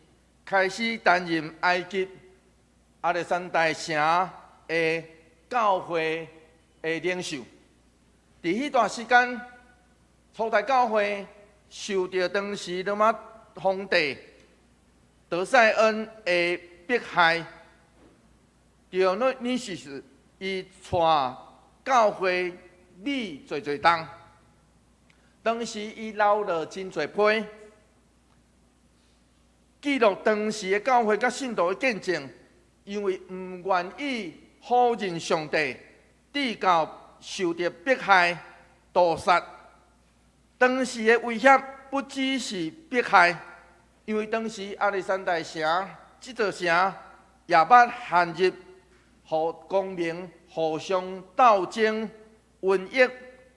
Speaker 5: 开始担任埃及亚历山大城的教会的领袖。伫迄段时间，初代教会受到当时罗马皇帝德塞恩的迫害，狄奥尼西斯伊带教会理侪东。当时伊留了真侪批，记录当时的教会甲信徒的见证，因为毋愿意否认上帝，直到受到迫害、屠杀。当时的威胁不只是迫害，因为当时亚历山大城这座城也捌陷入互公民互相斗争、瘟疫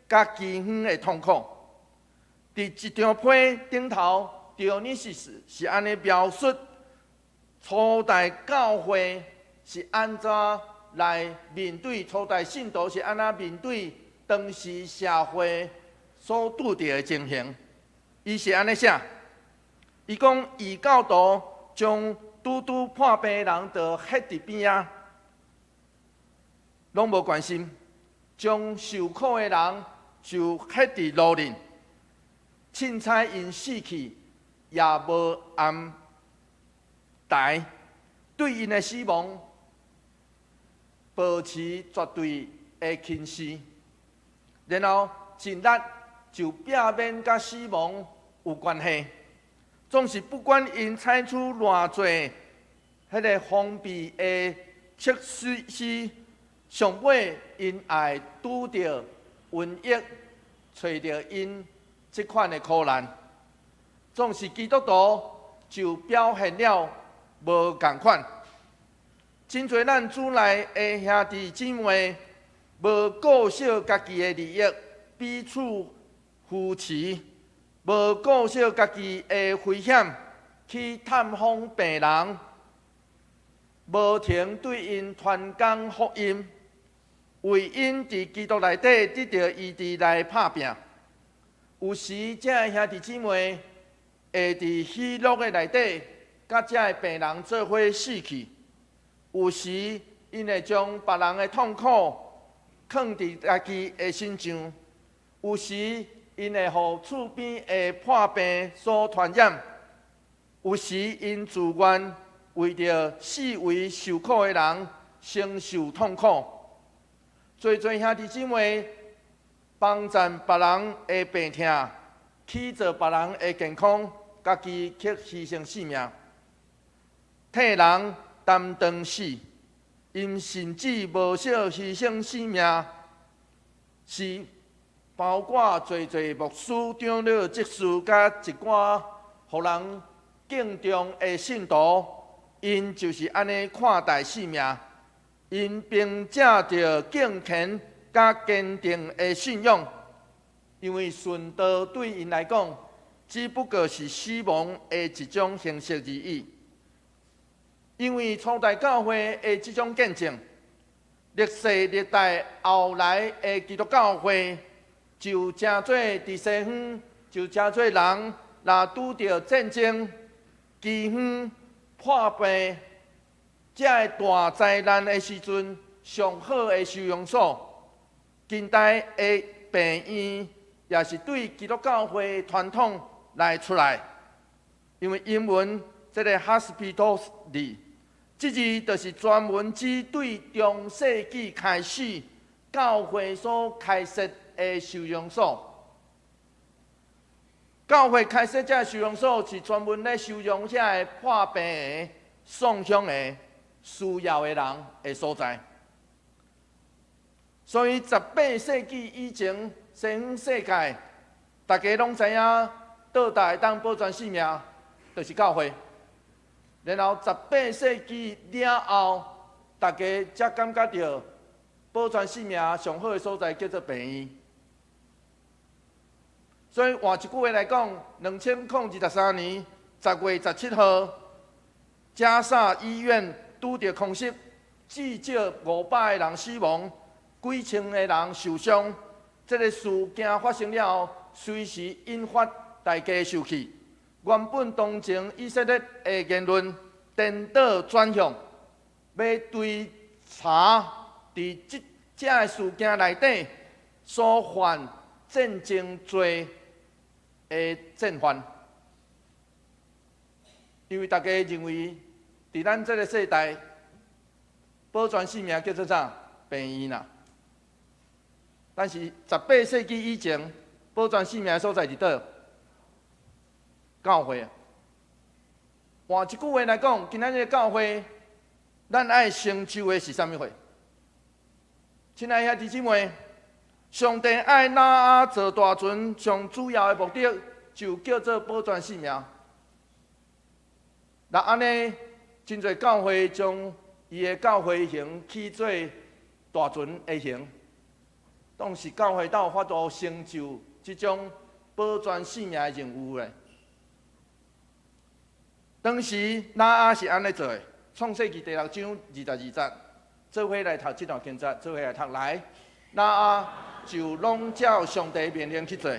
Speaker 5: 甲饥荒的痛苦。伫一张批顶头，狄奥尼西斯是安尼描述初代教会是安怎来面对初代信徒是安怎面对当时社会所拄着的情形。伊是安尼写，伊讲异教徒将拄破病的人就ฮ็伫边仔，拢无关心；将受苦的人就ฮ็伫路边。凊彩因死去，也无安待，对因的死亡保持绝对的轻视，然后尽力就避免甲死亡有关系。总是不管因采取偌济迄个封闭的确实是上尾因爱拄着瘟疫，找着因这款的苦难，总是基督徒就表现了无共款。真侪咱主内的兄弟姊妹，无顾惜家己的利益，彼此扶持，无顾惜家己的危险，去探访病人，无停对因传讲福音，为因伫基督内底得到医治来拍拼。有时，这个兄弟姊妹会伫喜乐的内底，甲这个病人做伙死去。有时，因会将别人的痛苦藏伫家己的身上；有时，因会互厝边的破病所传染；有时，因自愿为着四围受苦的人承受痛苦。侪兄弟姊妹帮赞别人的病痛，起造别人的健康，家己却牺牲性命，替人担当死，因甚至无少牺牲性命，是包括侪牧师、长老、执事，甲一寡互人敬重的信徒，因就是安尼看待性命，因并借着敬虔甲坚定的信仰，因为顺道对因来讲，只不过是死亡的一种形式而已。因为初代教会的这种见证，历世历代后来的基督教会，就真做伫西方，就真做人，若拄着战争、饥荒、破病，这个大灾难的时阵，上好的收容所，近代的病院，也是对基督教会传统来出来。因为英文这个 hospitality。这字就是专门指对中世纪开始教会所开设的收容所。教会开设这收容所是专门咧收容这个破病的、丧伤的、需要的人的所在。所以18世纪以前，西方世界大家拢知影，倒大当保全性命，就是教会。然后18世纪了后，大家才感觉到保全性命上好的所在叫做病院。所以换一句话来讲，2023年10月17号，嘉萨医院拄着空袭，至少500个人死亡，几千个人受伤。这个事件发生了后，随时引发大家生气。原本同情以色列的言论颠倒转向，要追查伫这个事件内底所犯战争罪的战犯，因为大家认为，伫咱这个世代，保全性命叫做啥？病院啦。但是18世纪以前，保全性命的所在伫倒？教会啊，换一句话来讲，今仔日教会，咱爱成就的是啥物货？亲爱的兄弟姊妹，上帝爱拿阿做大船，上主要的目的就叫做保全性命。那安尼，真侪教会将伊的教会形起做大船的形，当时教会才有法度成就这种保全性命的任务咧。当时拿阿是安尼做的，创世纪第6章22节，做伙来读这段经节，做伙来读来。拿阿就拢照上帝命令去做。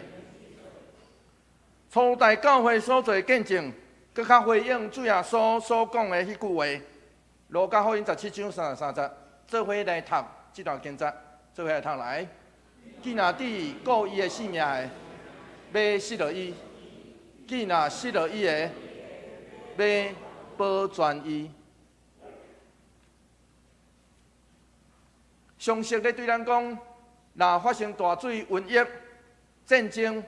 Speaker 5: 初代教会所做见证，更较回应主耶稣所讲的迄句话。路加福音17章33节，做伙来读这段经节，做伙来读来。既若伫顾伊的性命的，要失落伊；既若失落伊的，要保全伊。常识咧对咱讲，若发生大水、瘟疫、战争，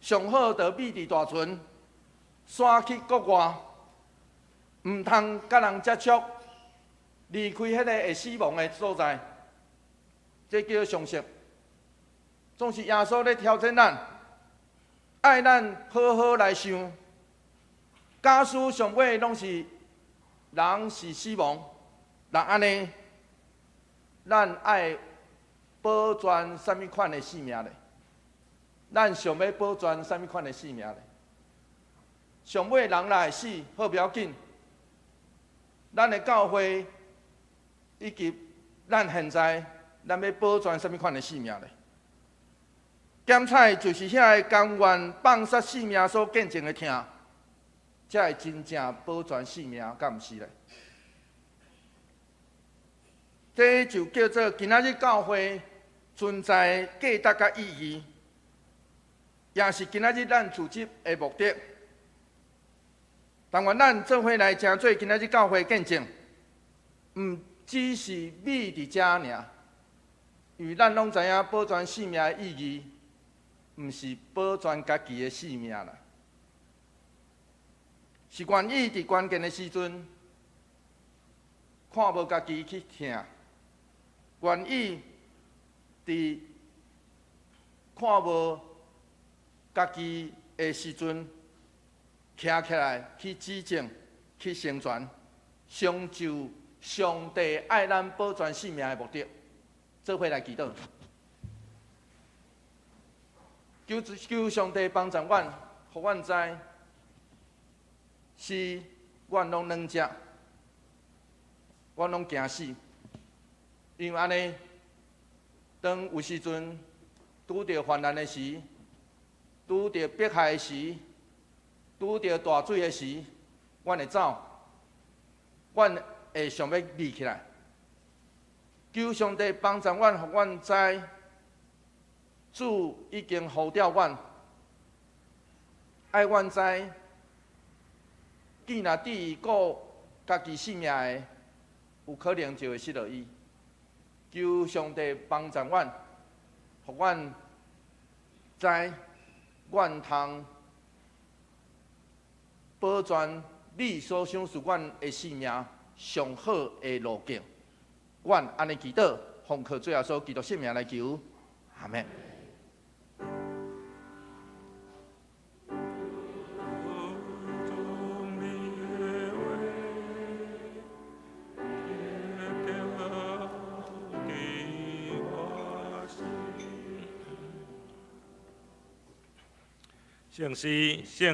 Speaker 5: 上好就秘伫大船，徙去国外，毋通甲人接触，离开迄个会死亡的所在，这叫常识。总是耶稣咧挑战咱，爱咱好好来想。假使上尾拢是人是死亡，那安尼，咱爱保全什么款的性命咧？咱想要保全什么款的性命咧？上尾人来死，好不要紧。咱的教会以及咱现在，咱要保全什么款的性命咧？检采就是遐个甘愿放杀性命所见证的听，才会真正保全性命，敢毋是咧？这就叫做今仔日教会存在价值甲意义，也是今仔日咱组织的目的。但愿咱做伙来成做今仔日教会见证，毋只是美伫遮尔，因为咱拢知影保全性命的意义，毋是保全家己的性命啦，是愿意伫关键的时阵，看无家己去听，愿意伫看无家己的时阵。徛起来去指正、去宣传，成就上帝爱咱保全性命的目的，做伙来祈祷。求上帝帮助阮，互阮知，是阮拢软弱，阮拢惊死，因为安尼，当有时阵拄着患难的时，拄着迫害的时。拄着大水的时，阮会走，阮会想要立起来。求上帝帮助阮，互阮知，主已经呼召阮，爱阮知，既若第一顾家己性命的，有可能就会失落伊。求上帝帮助阮，互阮知，阮通。保全你所想是阮的性命上好的路径，阮安尼祈祷，奉靠主耶稣基督圣名来求，阿门。
Speaker 1: 圣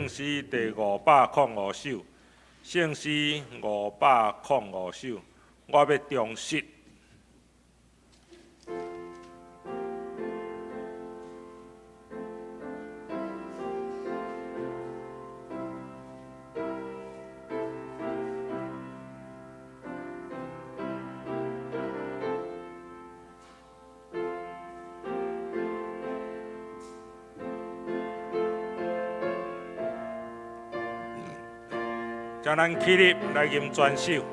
Speaker 1: 诗第505首，圣诗505首，我要重述。将咱起立来吟全首。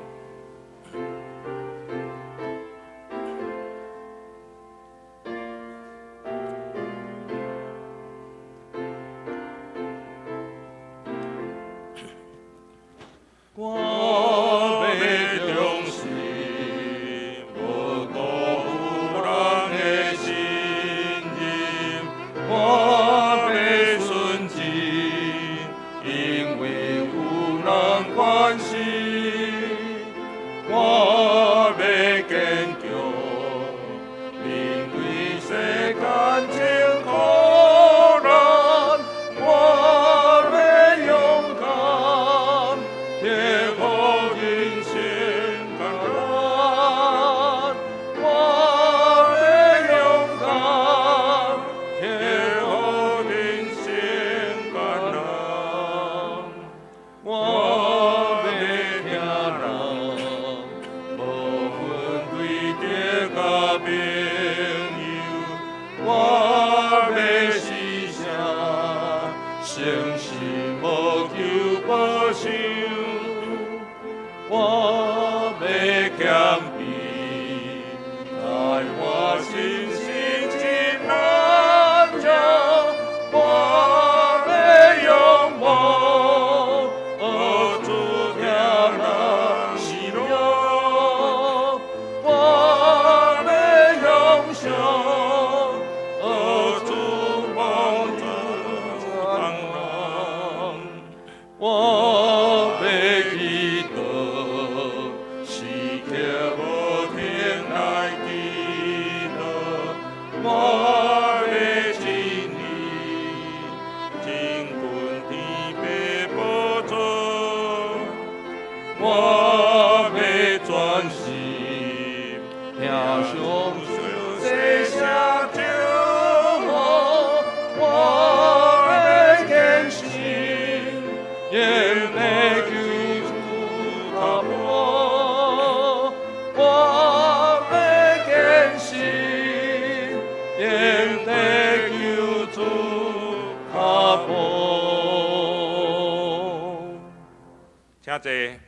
Speaker 1: 请坐，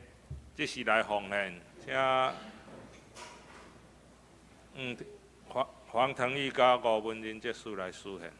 Speaker 1: 即时来奉献，请黄腾义甲吴文仁结束来施献。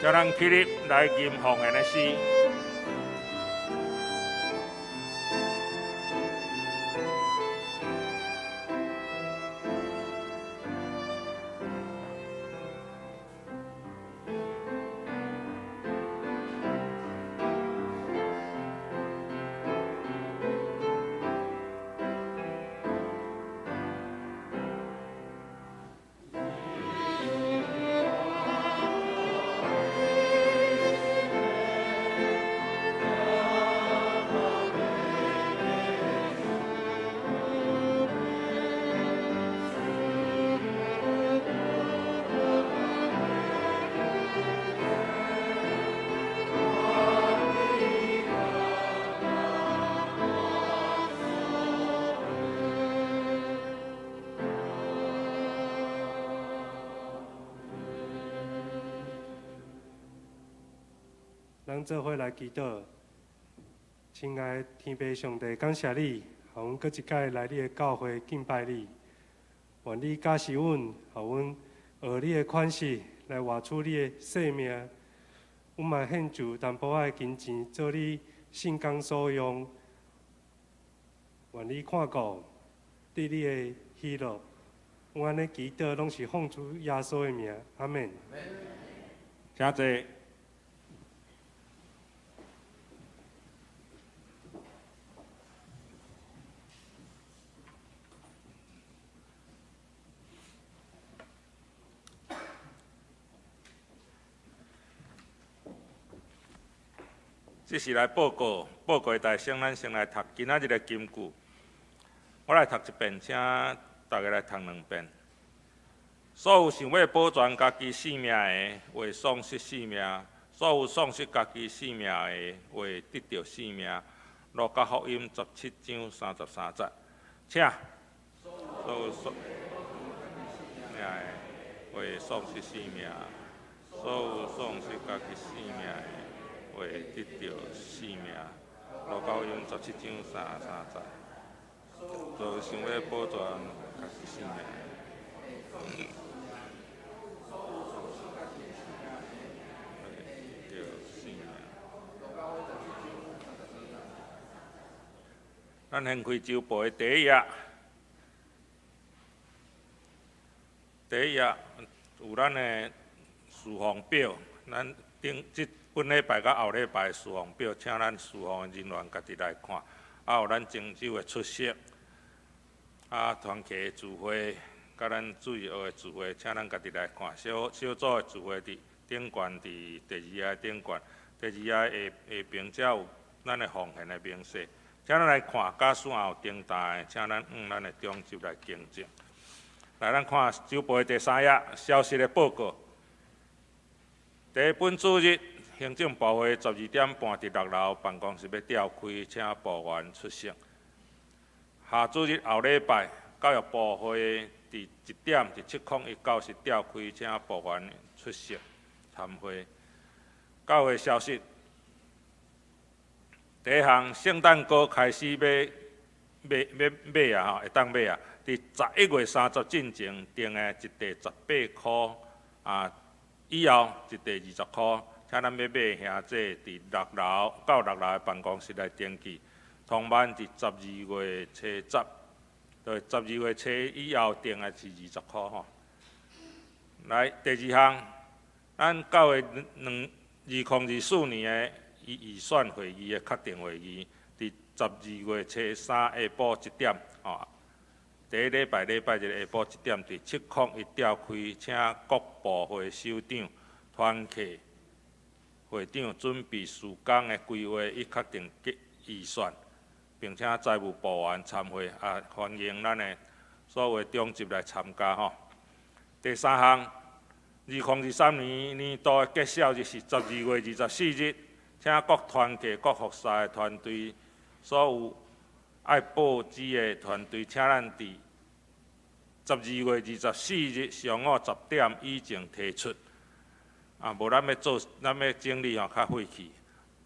Speaker 1: 叫咱起立来吟奉献的诗。
Speaker 6: 咱做伙来祈祷，亲爱的天父上帝，感谢你，互阮搁一届来你的教会敬拜你。愿你加持阮，互阮学你的款式来活出你的生命。阮嘛献就淡薄仔的金钱，做你圣工所用。愿你看顾，对你的喜乐。阮安尼祈祷，拢是奉主耶稣的名，阿门。
Speaker 1: 请坐。这是来报告的代先，咱先来读今仔日的金句。我来读一遍，请大家来读2遍。所有想要保全家己性命的，为丧失性命；所有丧失家己性命的，为得到性命。路加福音17章33节，请。所有丧命的，为丧失性命；所有丧失家己性命的，为得到性命。路加福音17章33节，所有想要保全家己性命的。咱先开周报的第一页，有咱的事项表，咱即本礼拜甲后礼拜的事项表，请咱事项的人员家己来看。还有咱郑州的出席，团契的聚会，甲咱主日学的聚会，请咱家己来看。小组的聚会伫顶悬，伫第2页顶悬，第2页下边才有咱的奉献的明细。请咱来看，假使也有重大的，请咱咱的中州来更正。来，咱看周报的第3页，消息的报告。第一本主日，行政部会12点半伫6楼办公室要召开，请部员出席。下主日后礼拜，教育部会伫1点伫701教室召开，请部员出席参会。教会消息。第一项，圣诞歌开始买啊，会当买啊。伫11月30进前订的一地18箍啊，以后一地20箍，请咱要买的兄弟伫6楼到6楼的办公室来登记。通办伫12月初10，对，12月初以后订的是20箍吼。来，第2项，咱教育2024年的预算会议的确定会议，伫12月初3下晡1点，吼，第一礼拜日下晡1点，伫701调开，请各部会首长、团契会长准备事工的规划与确定预算，并且财务部员参会，欢迎咱的所有中级来参加吼。第3项，2023年年度的结束日是12月24日，请各团契、各服侍的团队，所有爱报纸的团队，请咱伫12月24日上午10点以前提出。无咱要整理吼较费气，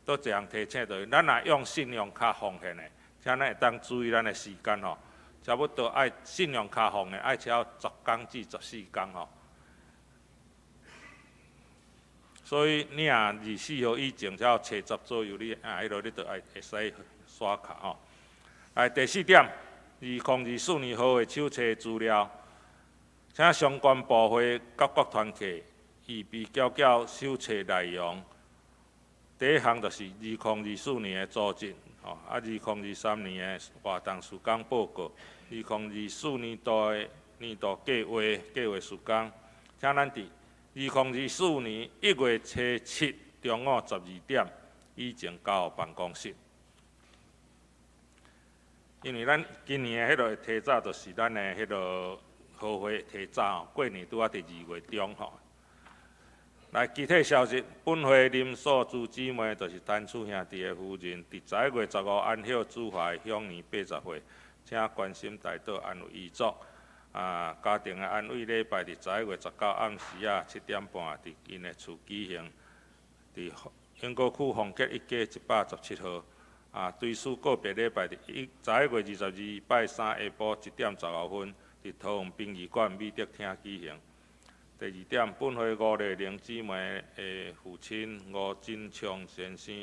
Speaker 1: 倒一项提醒就是，咱若用信用卡奉献的，请咱会当注意咱的时间吼，差不多爱信用卡奉献爱超10天至14天吼。所以你若24号以前，才初10左右，你迄落你就会使刷卡吼。来第4点，2024年号的手册资料，请相关部会甲各团契预备缴手册内容。第1项就是2024年的组织，吼，2023年的活动事工报告，2024年度的年度计划事工，请咱伫2024年1月初7中午12点以前交办公室。因为咱今年的迄落提早，就是咱的迄落好会提早，过年拄啊伫2月中吼。来，具体消息，本会林素珠姊妹就是单厝兄弟的夫人，伫11月15安孝主怀享年80岁，请关心代祷安慰遗嘱。家庭的安慰礼拜伫11月19暗时7点半，伫因的厝举行，伫永国区丰吉一街117号。对此个别礼拜伫11月22礼拜3下晡1点15分，伫桃园殡仪馆美德厅举行。第2点，本会吴丽玲姊妹的父亲吴振昌先生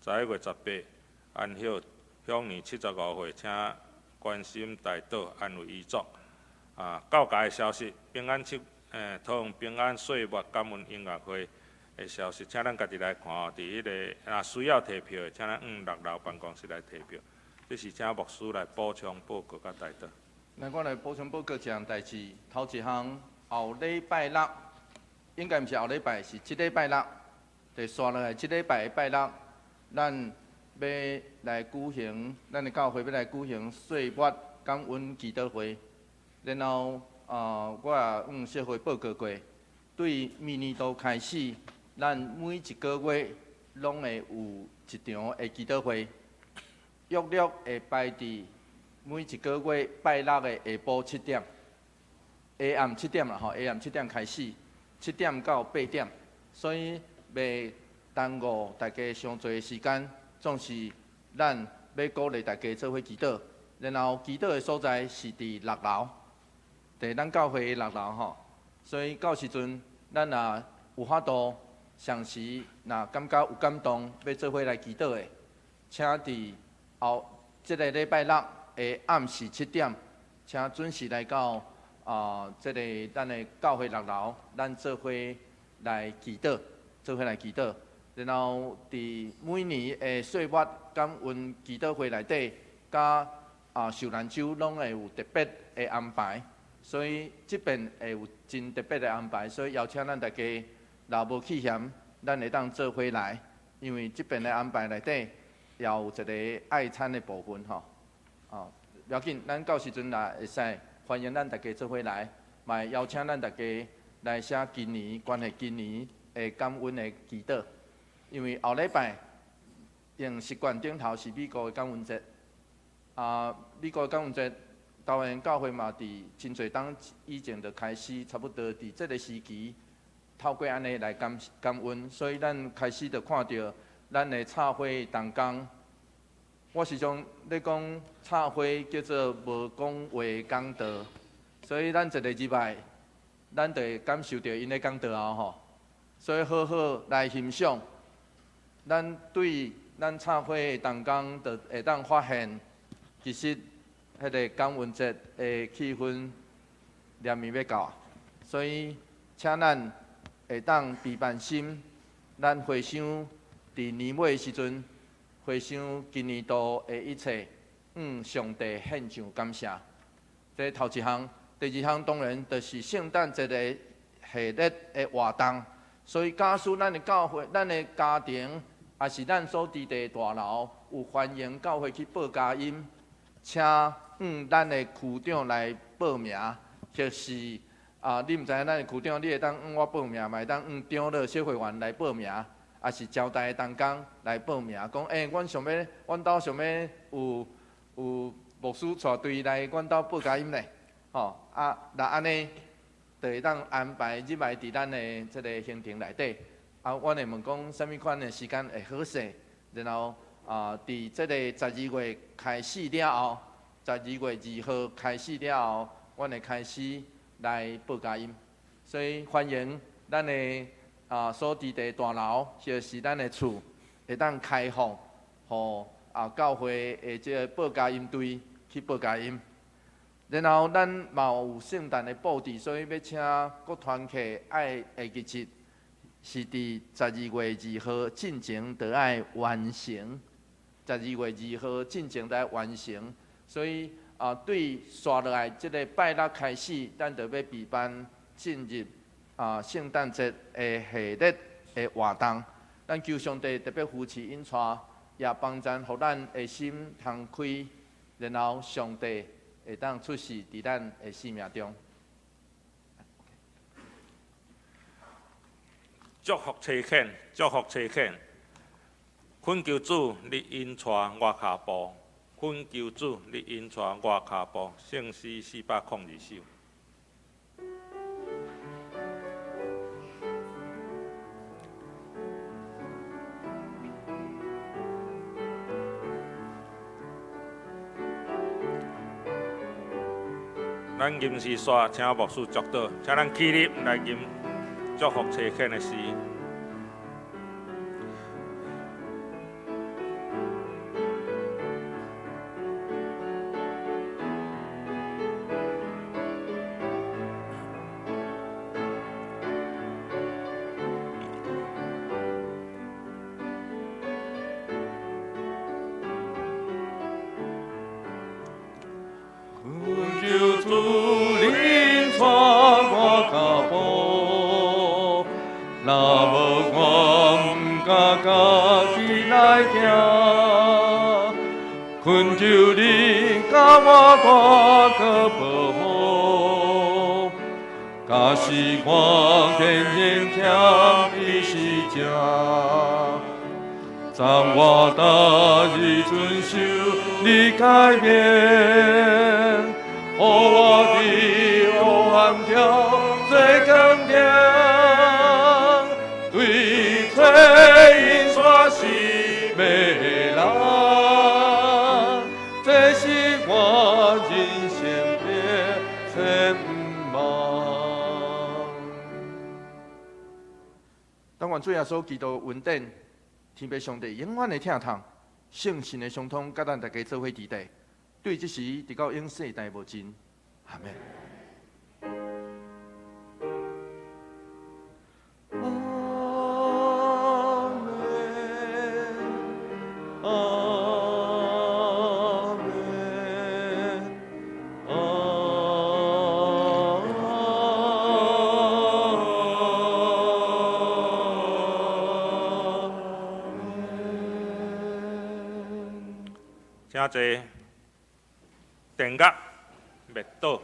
Speaker 1: ，11月18安孝享年75岁，请关心代祷安慰遗嘱。告解的消息，桃园平安岁末感恩音乐会的消息，请咱家己来看哦。伫迄个需要提票的，请咱6楼办公室来提票。这是请牧师来补充报告甲代祷。
Speaker 5: 那我来补充报告一项代志，头一项后礼拜六，应该毋是后礼拜，是即礼拜六，就刷落来即礼拜的拜六，咱要来举行，咱的教会要来举行岁末感恩祈祷会。然后我也社会报告过，对明年度开始，咱每一个月拢会有一场的祈祷会，约略会摆伫每一个月拜六的下晡7点，下暗7点啦吼，下暗7点开始，7点到8点，所以袂耽误大家上侪时间，总是咱要鼓励大家做伙祈祷，然后祈祷的所在是伫6楼。伫咱教会6楼吼，所以到时阵咱若有法度，上时若感觉有感动，要做伙来祈祷的，请伫即个礼拜六的暗时7点，请准时来到即个咱的教会6楼，咱做伙来祈祷，然后伫每年的岁末感恩祈祷会内底，甲受难周拢会有特别的安排。所以即边会有真特别的安排，所以邀请咱大家若无去嫌，咱会当做伙来，因为即边的安排内底也有一个爱餐的部分吼。不要紧，咱到时阵也会使欢迎咱大家做伙来，嘛邀请咱大家来写今年关系今年的感恩的祈祷，因为后礼拜用习惯顶头是美国的感恩节，美国的感恩节。台湾教会嘛，伫真侪当以前就开始，差不多伫这个时期，透过安尼来感恩，所以咱开始就看到咱的插会同工，我时常咧讲插花叫做无讲话讲道，所以咱一个礼拜，咱就会感受到因咧讲道后吼，所以好好来欣赏。咱对咱插花的同工，就会当发现，其实迄个感恩节的气氛连绵要到啊，所以请咱会当备办心，咱回想伫年尾的时阵。回想今年度的一切，上帝献上感谢。这头一项，第二项当然就是圣诞节的系列的活动。所以假使咱的教会、咱的家庭，也是咱所伫的大楼，有欢迎教会去报佳音，请咱的区长来报名，就是你毋知影咱的区长，你会当我报名，嘛会当长乐小会员来报名。也是招待同工来报名，讲阮兜想要有牧师带队来阮兜报佳音咧，那安尼就会当安排入来伫咱的即个行程内底。阮会问讲，啥物款的时间会好势？然后伫即个12月开始了后，12月2号开始了后，阮会开始来报佳音，所以欢迎咱的。所伫的大楼，就是咱的厝，会当开放，互教会的即个报佳音队去报佳音。然后咱嘛有圣诞的布置，所以要请各团契爱的日子是伫12月2号进前就爱完成。12月2号进前就爱完成，所以对刷落来即个拜六开始，咱就要备办进入。圣诞节的系列的活动，咱求上帝特别扶持引带，也帮咱，互咱的心通开，然后上帝会当出世伫咱的生命中。
Speaker 1: 祝福车恳，祝福车恳。恳求主，你引带我脚步；恳求主，你引带我脚步。圣诗402首。咱吟诗煞，请牧师祝祷，请咱起立来吟祝福车恳的诗。
Speaker 3: 求主领带我脚步，若无我毋敢家己来行。恳求你甲我大个保护，假使我仍然欠你是正，当我大意遵守你改变。我的黑暗条最坚定，对吹因刷是美人，这是我人生的全望。
Speaker 5: 当愿主耶稣基督恩典，天父上帝永远的疼痛，圣神的相通，甲咱大家做伙伫地。对这时，直到永世代无尽，阿门。
Speaker 1: 请坐。电乐灭倒。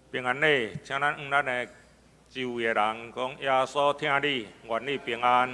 Speaker 1: 平安礼，请咱咱的周围的人讲，耶稣听你，愿你平安。